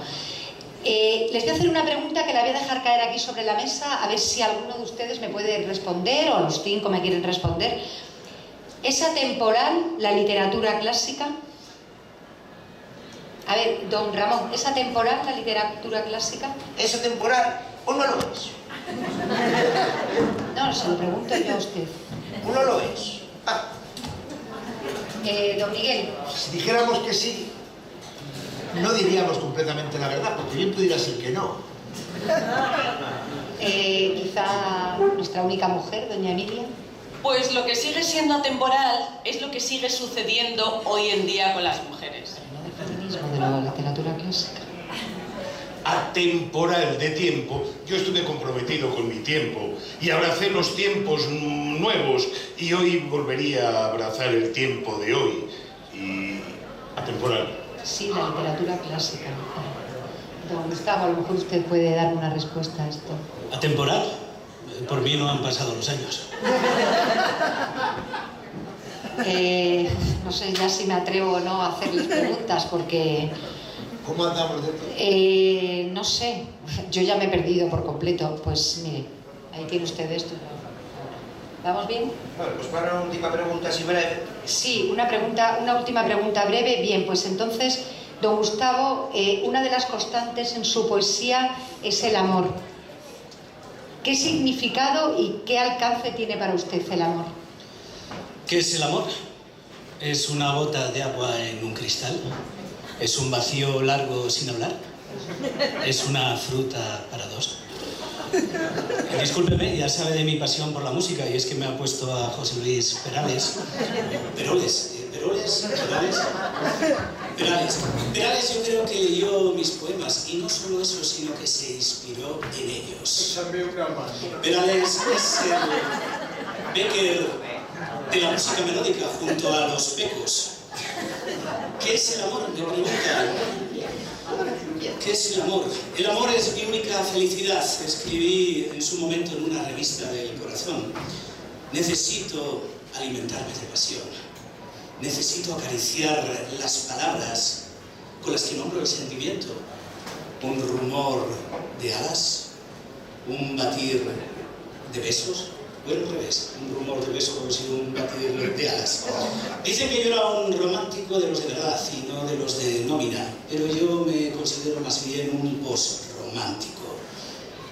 Les voy a hacer una pregunta que la voy a dejar caer aquí sobre la mesa, a ver si alguno de ustedes me puede responder, o los 5 me quieren responder. ¿Es atemporal la literatura clásica? A ver, don Ramón, ¿es atemporal la literatura clásica? ¿Es atemporal o no lo es? No, se lo pregunto yo a usted. ¿No lo es? Don Miguel. Si dijéramos que sí, no diríamos completamente la verdad, porque bien pudiera ser que no. Quizá nuestra única mujer, doña Emilia. Pues lo que sigue siendo atemporal es lo que sigue sucediendo hoy en día con las mujeres. De la literatura clásica. Atemporal, de tiempo. Yo estuve comprometido con mi tiempo y abracé los tiempos nuevos y hoy volvería a abrazar el tiempo de hoy. Y atemporal. Sí, la literatura clásica. Don Gustavo, a lo mejor usted puede dar una respuesta a esto. ¿Atemporal? Por mí no han pasado los años. No sé ya si me atrevo o no a hacerles preguntas, porque... ¿Cómo andamos de esto? No sé, yo ya me he perdido por completo. Pues mire, ahí tiene usted esto. ¿Vamos bien? Bueno, pues para una última pregunta así breve. Sí, una última pregunta breve. Bien, pues entonces, don Gustavo, una de las constantes en su poesía es el amor. ¿Qué significado y qué alcance tiene para usted el amor? ¿Qué es el amor? ¿Es una gota de agua en un cristal? ¿Es un vacío largo sin hablar? ¿Es una fruta para dos? Discúlpeme, ya sabe de mi pasión por la música, y es que me ha puesto a José Luis Perales. Perales yo creo que leyó mis poemas, y no solo eso, sino que se inspiró en ellos. Perales es el Becker de la música melódica, junto a los Pecos. ¿Qué es el amor? Me preguntan. ¿Qué es el amor? El amor es mi única felicidad. Escribí en su momento en una revista del corazón. Necesito alimentarme de pasión. Necesito acariciar las palabras con las que nombro el sentimiento. Un rumor de alas, un batir de besos. Bueno, al revés, un rumor de besos y un batir de alas. Dicen que yo era un romántico de los de verdad y no de los de nómina, pero yo me considero más bien un post-romántico.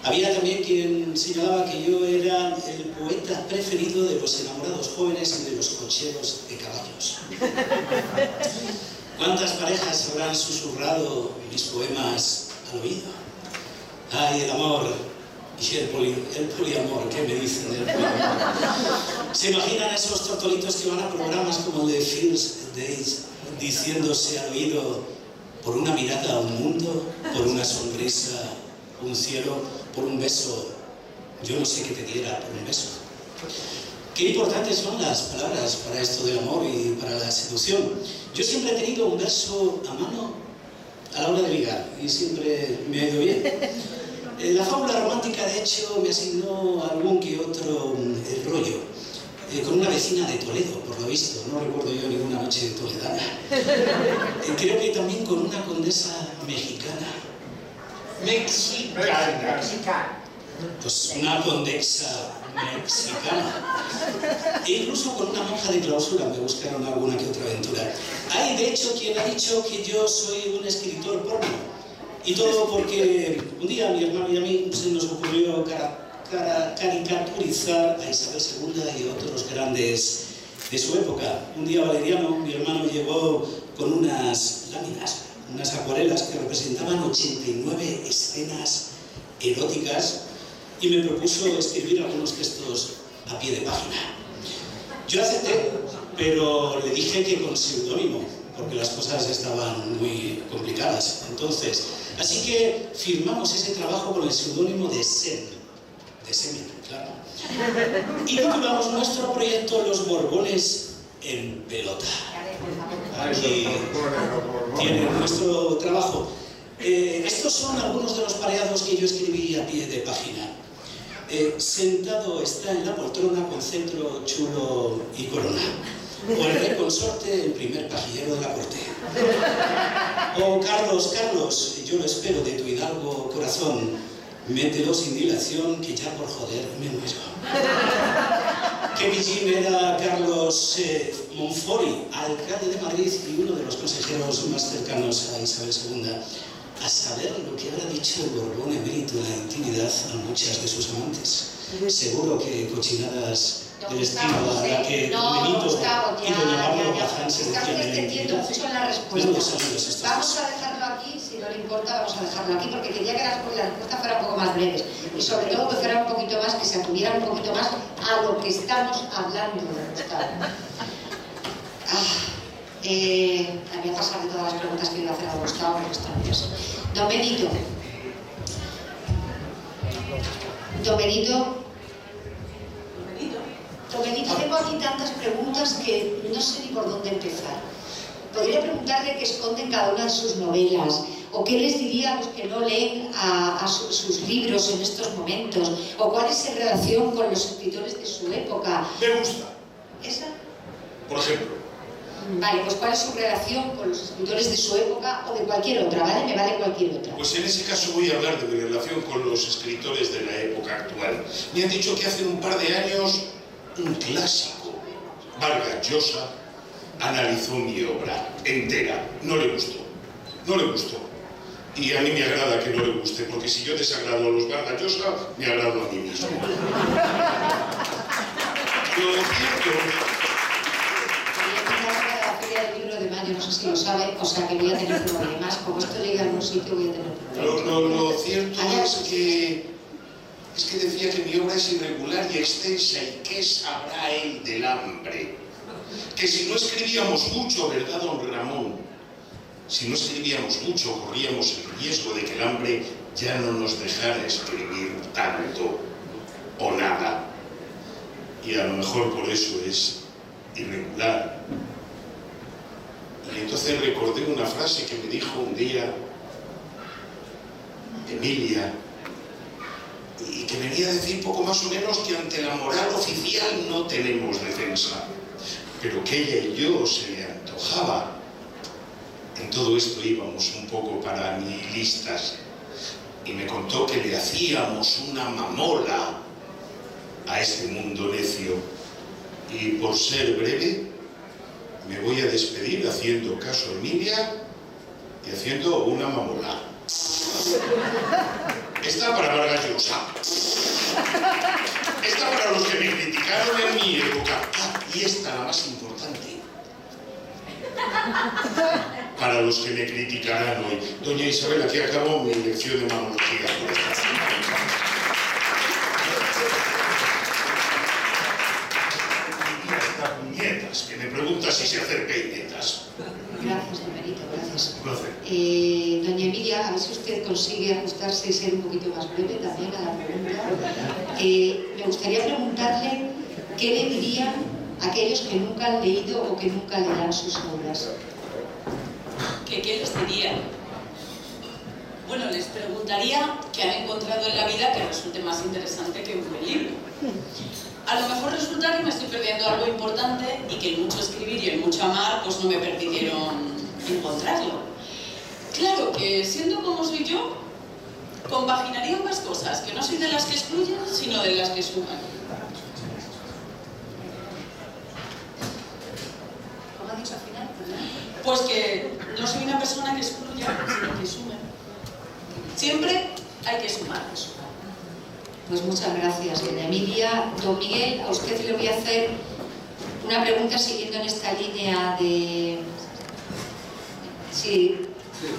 Había también quien señalaba que yo era el poeta preferido de los enamorados jóvenes y de los cocheros de caballos. ¿Cuántas parejas habrán susurrado mis poemas al oído? ¡Ay, el amor! Y el poliamor, ¿qué me dicen del poliamor? ¿Se imaginan esos tortolitos que van a programas como el de First Dates diciéndose al oído por una mirada a un mundo, por una sonrisa, un cielo, por un beso? Yo no sé qué te diera por un beso. Qué importantes son las palabras para esto del amor y para la seducción. Yo siempre he tenido un verso a mano a la hora de ligar y siempre me ha ido bien. La fábula romántica, de hecho, me asignó algún que otro rollo, con una vecina de Toledo, por lo visto, no recuerdo yo ninguna noche toledana. Creo que también con una condesa mexicana. Mexicana. Pues una condesa mexicana. E incluso con una monja de clausura me buscaron alguna que otra aventura. Hay, de hecho, quien ha dicho que yo soy un escritor porno. Y todo porque un día a mi hermano y a mí se nos ocurrió para caricaturizar a Isabel II y otros grandes de su época. Un día Valeriano, mi hermano, llegó con unas láminas, unas acuarelas que representaban 89 escenas eróticas y me propuso escribir algunos textos a pie de página. Yo acepté, pero le dije que con seudónimo, porque las cosas estaban muy complicadas entonces. Así que firmamos ese trabajo con el seudónimo de Semen, claro. Y titulamos nuestro proyecto Los Borbones en Pelota. Aquí tienen nuestro trabajo. Estos son algunos de los pareados que yo escribí a pie de página. Sentado está en la poltrona con centro, chulo y corona. O el rey consorte, el primer pajillero de la corte. Oh, Carlos, Carlos, yo lo espero de tu hidalgo corazón. Mételo sin dilación, que ya por joder me muero. Que Pillín era Carlos Monfori, alcalde de Madrid y uno de los consejeros más cercanos a Isabel II. A saber lo que habrá dicho el Borbón emérito en la intimidad a muchas de sus amantes. Seguro que cochinadas del estilo a la que Benito y doña Pablo Bazán se decían en la intimidad. Mucho en la respuesta. Vamos a dejarlo aquí, si no le importa, vamos a dejarlo aquí, porque quería que la respuesta fuera un poco más breves. Y sobre todo que fuera un poquito más, que se atuvieran un poquito más a lo que estamos hablando de Gustavo. Voy a pasar de todas las preguntas que iba a hacer a Gustavo, porque está nervioso. Don Benito. Tengo aquí tantas preguntas que no sé ni por dónde empezar. Podría preguntarle qué esconden cada una de sus novelas, o qué les diría a los que no leen a sus libros en estos momentos, o cuál es su relación con los escritores de su época. Me gusta. ¿Esa? Por ejemplo. Vale, pues ¿cuál es su relación con los escritores de su época o de cualquier otra? ¿Vale? Me vale cualquier otra. Pues en ese caso voy a hablar de mi relación con los escritores de la época actual. Me han dicho que hace un par de años un clásico, Vargas Llosa, analizó mi obra entera. No le gustó. Y a mí me agrada que no le guste, porque si yo desagrado a los Vargas Llosa, me agrado a mí mismo. Lo cierto... del libro de mayo, no sé si lo sabe, o sea que voy a tener problemas, como esto llegue a algún sitio voy a tener problemas. Lo cierto es que decía que mi obra es irregular y extensa, y qué sabrá él del hambre. Que si no escribíamos mucho, ¿verdad, don Ramón? Si no escribíamos mucho, corríamos el riesgo de que el hambre ya no nos dejara escribir tanto o nada. Y a lo mejor por eso es irregular. Y entonces recordé una frase que me dijo un día Emilia, y que venía a decir poco más o menos que ante la moral oficial no tenemos defensa, pero que ella y yo se le antojaba. En todo esto íbamos un poco para nihilistas, y me contó que le hacíamos una mamola a este mundo necio. Y por ser breve, me voy a despedir haciendo caso a Emilia y haciendo una mamola. Esta para Vargas Llosa. Esta para los que me criticaron en mi época. Y esta, la más importante, para los que me criticarán hoy. Doña Isabel, aquí acabo mi lección de mamología. Que me pregunta si sé hacer peinetas. Gracias, don Benito, gracias. Placer. Doña Emilia, a ver si usted consigue ajustarse y ser un poquito más breve también a la pregunta. Me gustaría preguntarle qué le dirían a aquellos que nunca han leído o que nunca leerán sus obras. ¿Qué les diría? Bueno, les preguntaría qué han encontrado en la vida que resulte más interesante que un buen libro. A lo mejor resulta que me estoy perdiendo algo importante y que en mucho escribir y en mucho amar pues no me permitieron encontrarlo. Claro que siendo como soy yo, compaginaría ambas cosas, que no soy de las que excluyen, sino de las que suman. ¿Cómo ha dicho al final? Pues que no soy una persona que excluya, sino que sume. Siempre hay que sumar. Pues muchas gracias, doña Emilia. Don Miguel, a usted le voy a hacer una pregunta siguiendo en esta línea de si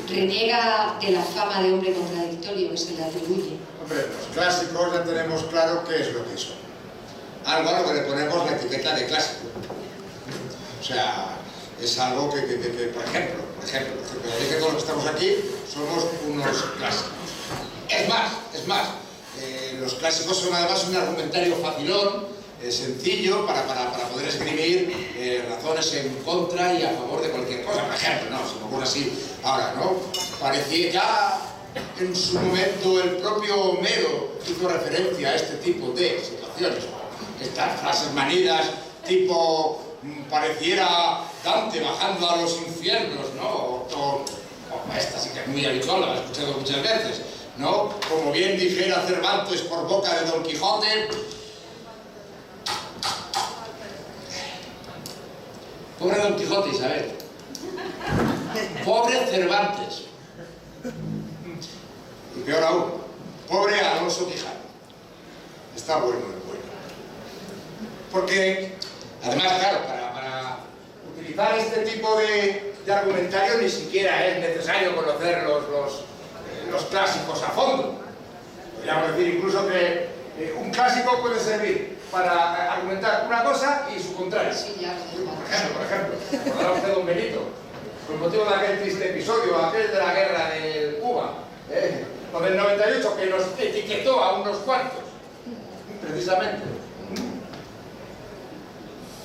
reniega de la fama de hombre contradictorio que se le atribuye. Hombre, los clásicos ya tenemos claro qué es lo que son. Algo a lo que le ponemos la etiqueta de clásico. O sea, es algo que por ejemplo, que todos los que estamos aquí somos unos clásicos. Es más, los clásicos son además un argumentario facilón, sencillo, para poder escribir razones en contra y a favor de cualquier cosa. Por ejemplo, no, se me ocurre así ahora, ¿no? Parecía ya en su momento el propio Homero hizo referencia a este tipo de situaciones. Estas frases manidas, tipo, pareciera Dante bajando a los infiernos, ¿no? O esta sí que es muy habitual, la he escuchado muchas veces, ¿no? Como bien dijera Cervantes por boca de Don Quijote. Pobre Don Quijote, Isabel. Pobre Cervantes. Y peor aún, pobre Alonso Quijano. Está bueno el bueno. Porque, además, claro, para utilizar este tipo de argumentario ni siquiera es necesario conocer los clásicos a fondo. Podríamos decir incluso que un clásico puede servir para argumentar una cosa y su contrario. Sí, ya. Por ejemplo, recordará usted Don Benito, con motivo de aquel triste episodio, aquel de la guerra de Cuba, o del 98, que nos etiquetó a unos cuantos, precisamente.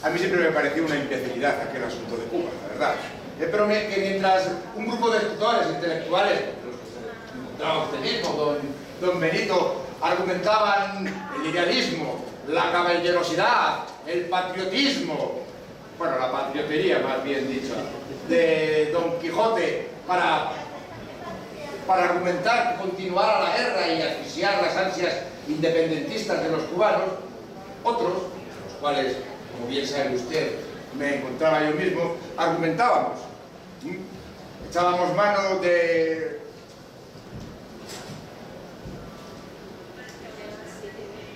A mí siempre me pareció una imbecilidad aquel asunto de Cuba, la verdad. Pero que mientras un grupo de escritores intelectuales, los que se encontraba usted mismo, don Benito, argumentaban el idealismo, la caballerosidad, el patriotismo, bueno, la patriotería más bien dicho, de Don Quijote para argumentar que continuara la guerra y asfixiar las ansias independentistas de los cubanos, otros, los cuales, como bien sabe usted, me encontraba yo mismo, argumentábamos, echábamos mano de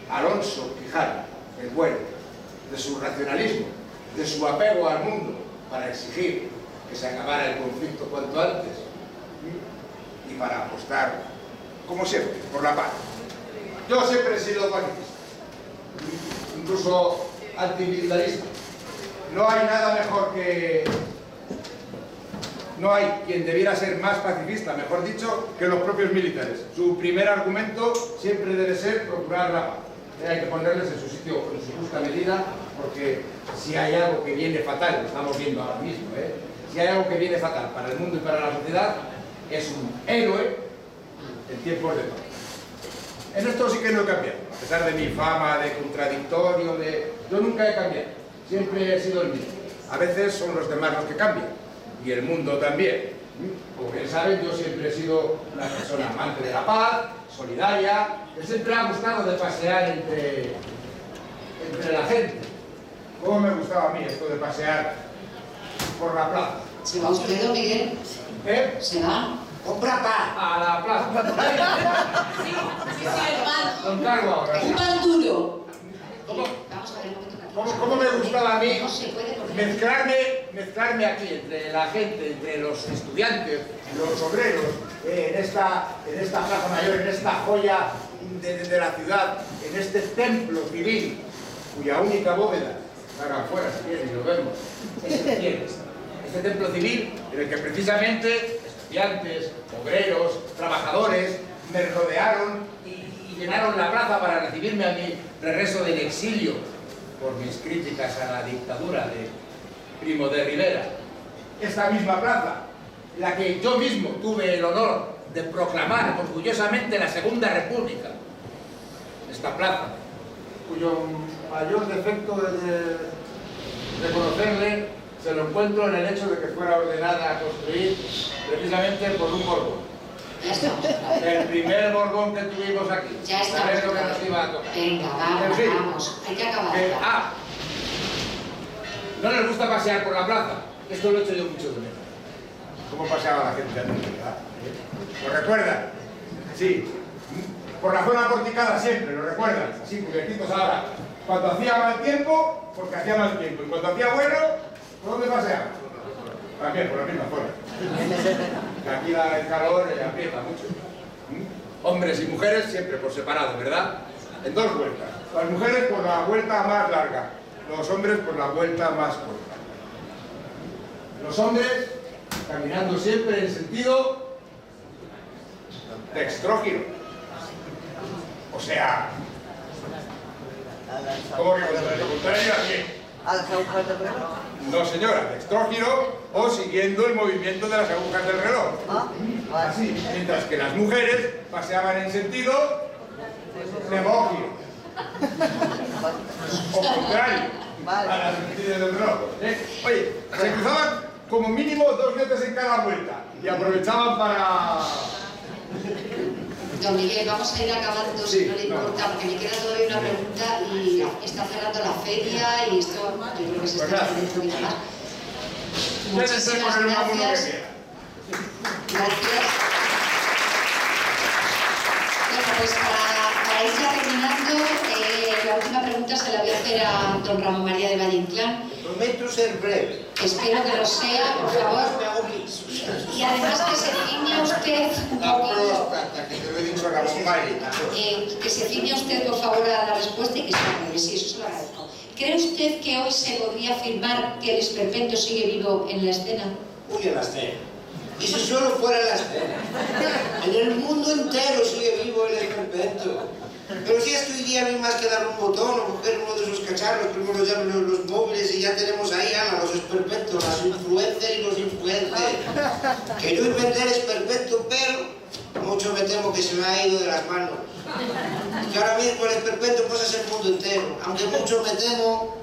Alonso Quijano, el bueno, de su racionalismo, de su apego al mundo para exigir que se acabara el conflicto cuanto antes y para apostar, como siempre, por la paz. Yo siempre he sido pacifista, incluso antimilitarista. No hay nada mejor que... No hay quien debiera ser más pacifista, mejor dicho, que los propios militares. Su primer argumento siempre debe ser procurar la paz. Hay que ponerles en su sitio, en su justa medida, porque si hay algo que viene fatal, lo estamos viendo ahora mismo, si hay algo que viene fatal para el mundo y para la sociedad, es un héroe en tiempos de paz. En esto sí que no he cambiado, a pesar de mi fama de contradictorio, yo nunca he cambiado, siempre he sido el mismo. A veces son los demás los que cambian, y el mundo también. Como bien saben, yo siempre he sido una persona amante de la paz, solidaria, que siempre ha gustado de pasear entre la gente. ¿Cómo me gustaba a mí esto de pasear por la plaza? ¿Se va usted, don Miguel? ¿Se va? ¡Compra pan! A la plaza. Sí, el pan. Don Carlos ahora. Un pan duro. ¿Cómo? Vamos a ver un momento. ¿Cómo me gustaba a mí No se puede poner. mezclarme aquí entre la gente, entre los estudiantes, los obreros, en esta plaza mayor, en esta joya de la ciudad, en este templo civil, cuya única bóveda, para afuera si quieren y lo vemos, es el cielo. Este templo civil en el que precisamente estudiantes, obreros, trabajadores me rodearon y llenaron la plaza para recibirme a mi regreso del exilio por mis críticas a la dictadura de Primo de Rivera. Esta misma plaza, la que yo mismo tuve el honor de proclamar orgullosamente la Segunda República. Esta plaza, cuyo mayor defecto de conocerle se lo encuentro en el hecho de que fuera ordenada a construir precisamente por un Borbón. Ya estamos. El primer Borbón que tuvimos aquí. Ya estamos. ¿Sabes lo que nos iba a tocar? Venga, vamos, En fin, vamos. Hay que acabar ya. ¿no les gusta pasear por la plaza? Esto lo he hecho yo mucho de menos. ¿Cómo paseaba la gente antes, verdad? ¿Lo recuerdan? Sí. por la zona porticada siempre, ¿lo recuerdan? Así, cubiertitos ahora. Cuando hacía mal tiempo, porque hacía mal tiempo. Y cuando hacía bueno, ¿por dónde paseaba? También, por la misma zona. Aquí el calor aprieta mucho. Hombres y mujeres siempre por separado, ¿verdad? En dos vueltas. Las mujeres por la vuelta más larga, los hombres por la vuelta más corta. Los hombres caminando siempre en sentido dextrógiro. O sea, ¿cómo que contrario? ¿Contrario a qué? ¿A las agujas del reloj? No, señora, dextrógiro o siguiendo el movimiento de las agujas del reloj. Así, mientras que las mujeres paseaban en sentido lemógiro. O contrario a las sentidos del reloj. Oye, se cruzaban como mínimo 2 veces en cada vuelta y aprovechaban para... Don Miguel, vamos a ir acabando, si no le importa, porque me queda todavía una pregunta y está cerrando la feria y esto yo creo que se está haciendo un poquito más. Muchísimas gracias. Gracias. Bueno, pues para ir ya terminando, la última pregunta se la voy a hacer a don Ramón María de Valle Inclán. Prometo ser breve. Espero que lo sea, por favor. Y además que se ciña usted un poquito. Que te lo he dicho a Ramón María. Que se ciña usted, por favor, a la respuesta y que sea breve. Sí, eso se lo agradezco. ¿Cree usted que hoy se podría afirmar que el esperpento sigue vivo en la escena? Uy, en la escena. Y si solo fuera en la escena. En el mundo entero sigue vivo el esperpento. Pero si es que hoy día no hay más que dar un botón o coger uno de esos cacharros, que uno los llama los móviles y ya tenemos ahí, Ana, los esperpentos, las influencers y los influencers. Que yo inventé el esperpento, pero mucho me temo que se me ha ido de las manos. Que ahora mismo el esperpento pasa a ser el mundo entero, aunque mucho me temo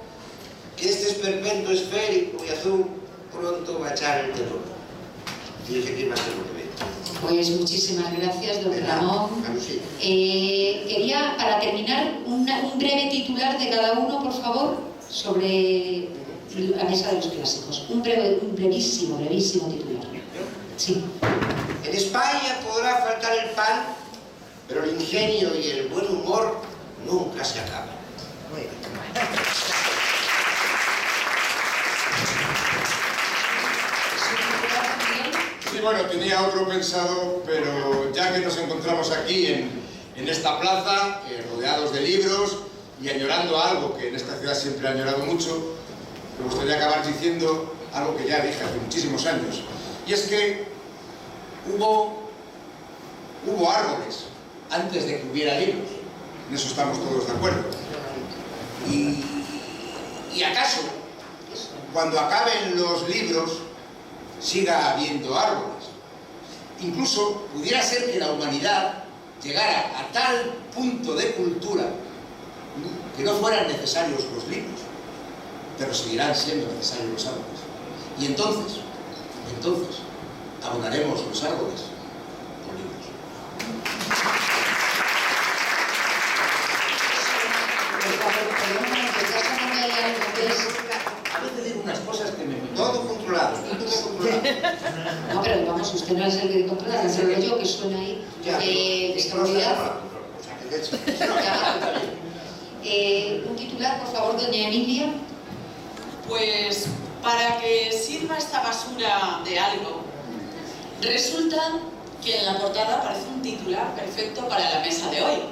que este esperpento esférico y azul pronto va a echar el terror. Y dije que iba a ser lo que ve. Pues muchísimas gracias, don Ramón. Quería, para terminar, un breve titular de cada uno, por favor, sobre la mesa de los clásicos. Un brevísimo titular. Sí. En España podrá faltar el pan, pero el ingenio y el buen humor nunca se acaban. Sí, bueno, tenía otro pensado, pero ya que nos encontramos aquí en esta plaza, rodeados de libros y añorando algo que en esta ciudad siempre he añorado mucho, me gustaría acabar diciendo algo que ya dije hace muchísimos años. Y es que hubo árboles antes de que hubiera libros. En eso estamos todos de acuerdo. ¿Y acaso, cuando acaben los libros, siga habiendo árboles? Incluso pudiera ser que la humanidad llegara a tal punto de cultura que no fueran necesarios los libros, pero seguirán siendo necesarios los árboles. Y entonces, abonaremos los árboles con libros. A veces digo unas cosas que me... Todo controlado, todo controlado. No, pero vamos, usted no es el que controla, es el yo que suena ahí. Un titular, por favor, doña Emilia. Pues para que sirva esta basura de algo, resulta que en la portada aparece un titular perfecto para la mesa de hoy.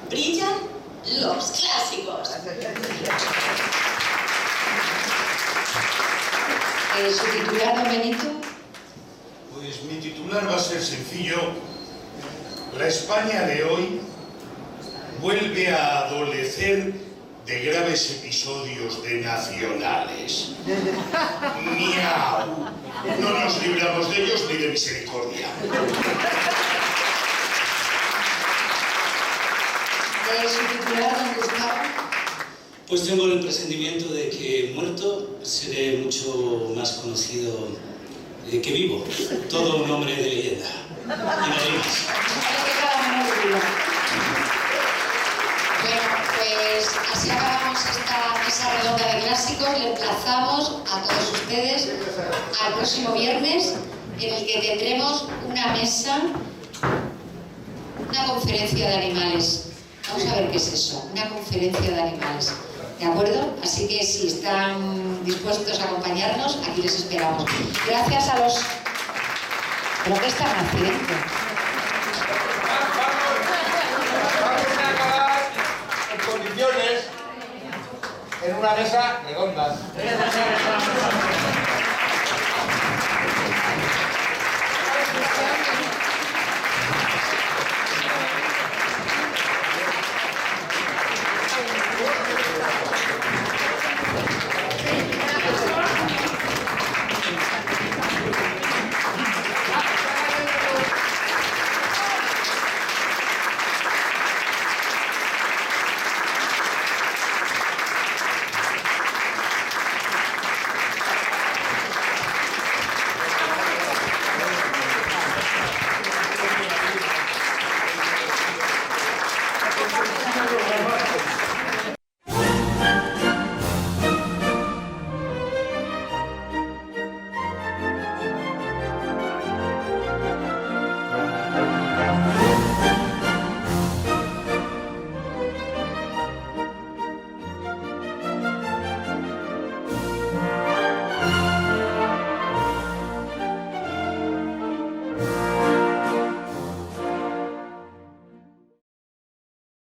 Brillan los clásicos. ¿Su titular, don Benito? Pues mi titular va a ser sencillo. La España de hoy vuelve a adolecer de graves episodios de nacionales. ¡Miau! No nos libramos de ellos ni de misericordia. ¿Su titular, don Gustavo? Pues tengo el presentimiento de que muerto seré mucho más conocido que vivo. Todo un hombre de leyenda. Y nada más. Bueno, pues así acabamos esta mesa redonda de clásicos. Le emplazamos a todos ustedes al próximo viernes, en el que tendremos una mesa una conferencia de animales. Vamos a ver qué es eso, una conferencia de animales. ¿De acuerdo? Así que si están dispuestos a acompañarnos, aquí les esperamos. Gracias a los... ¿Pero qué están haciendo? Vamos a acabar en condiciones en una mesa redonda.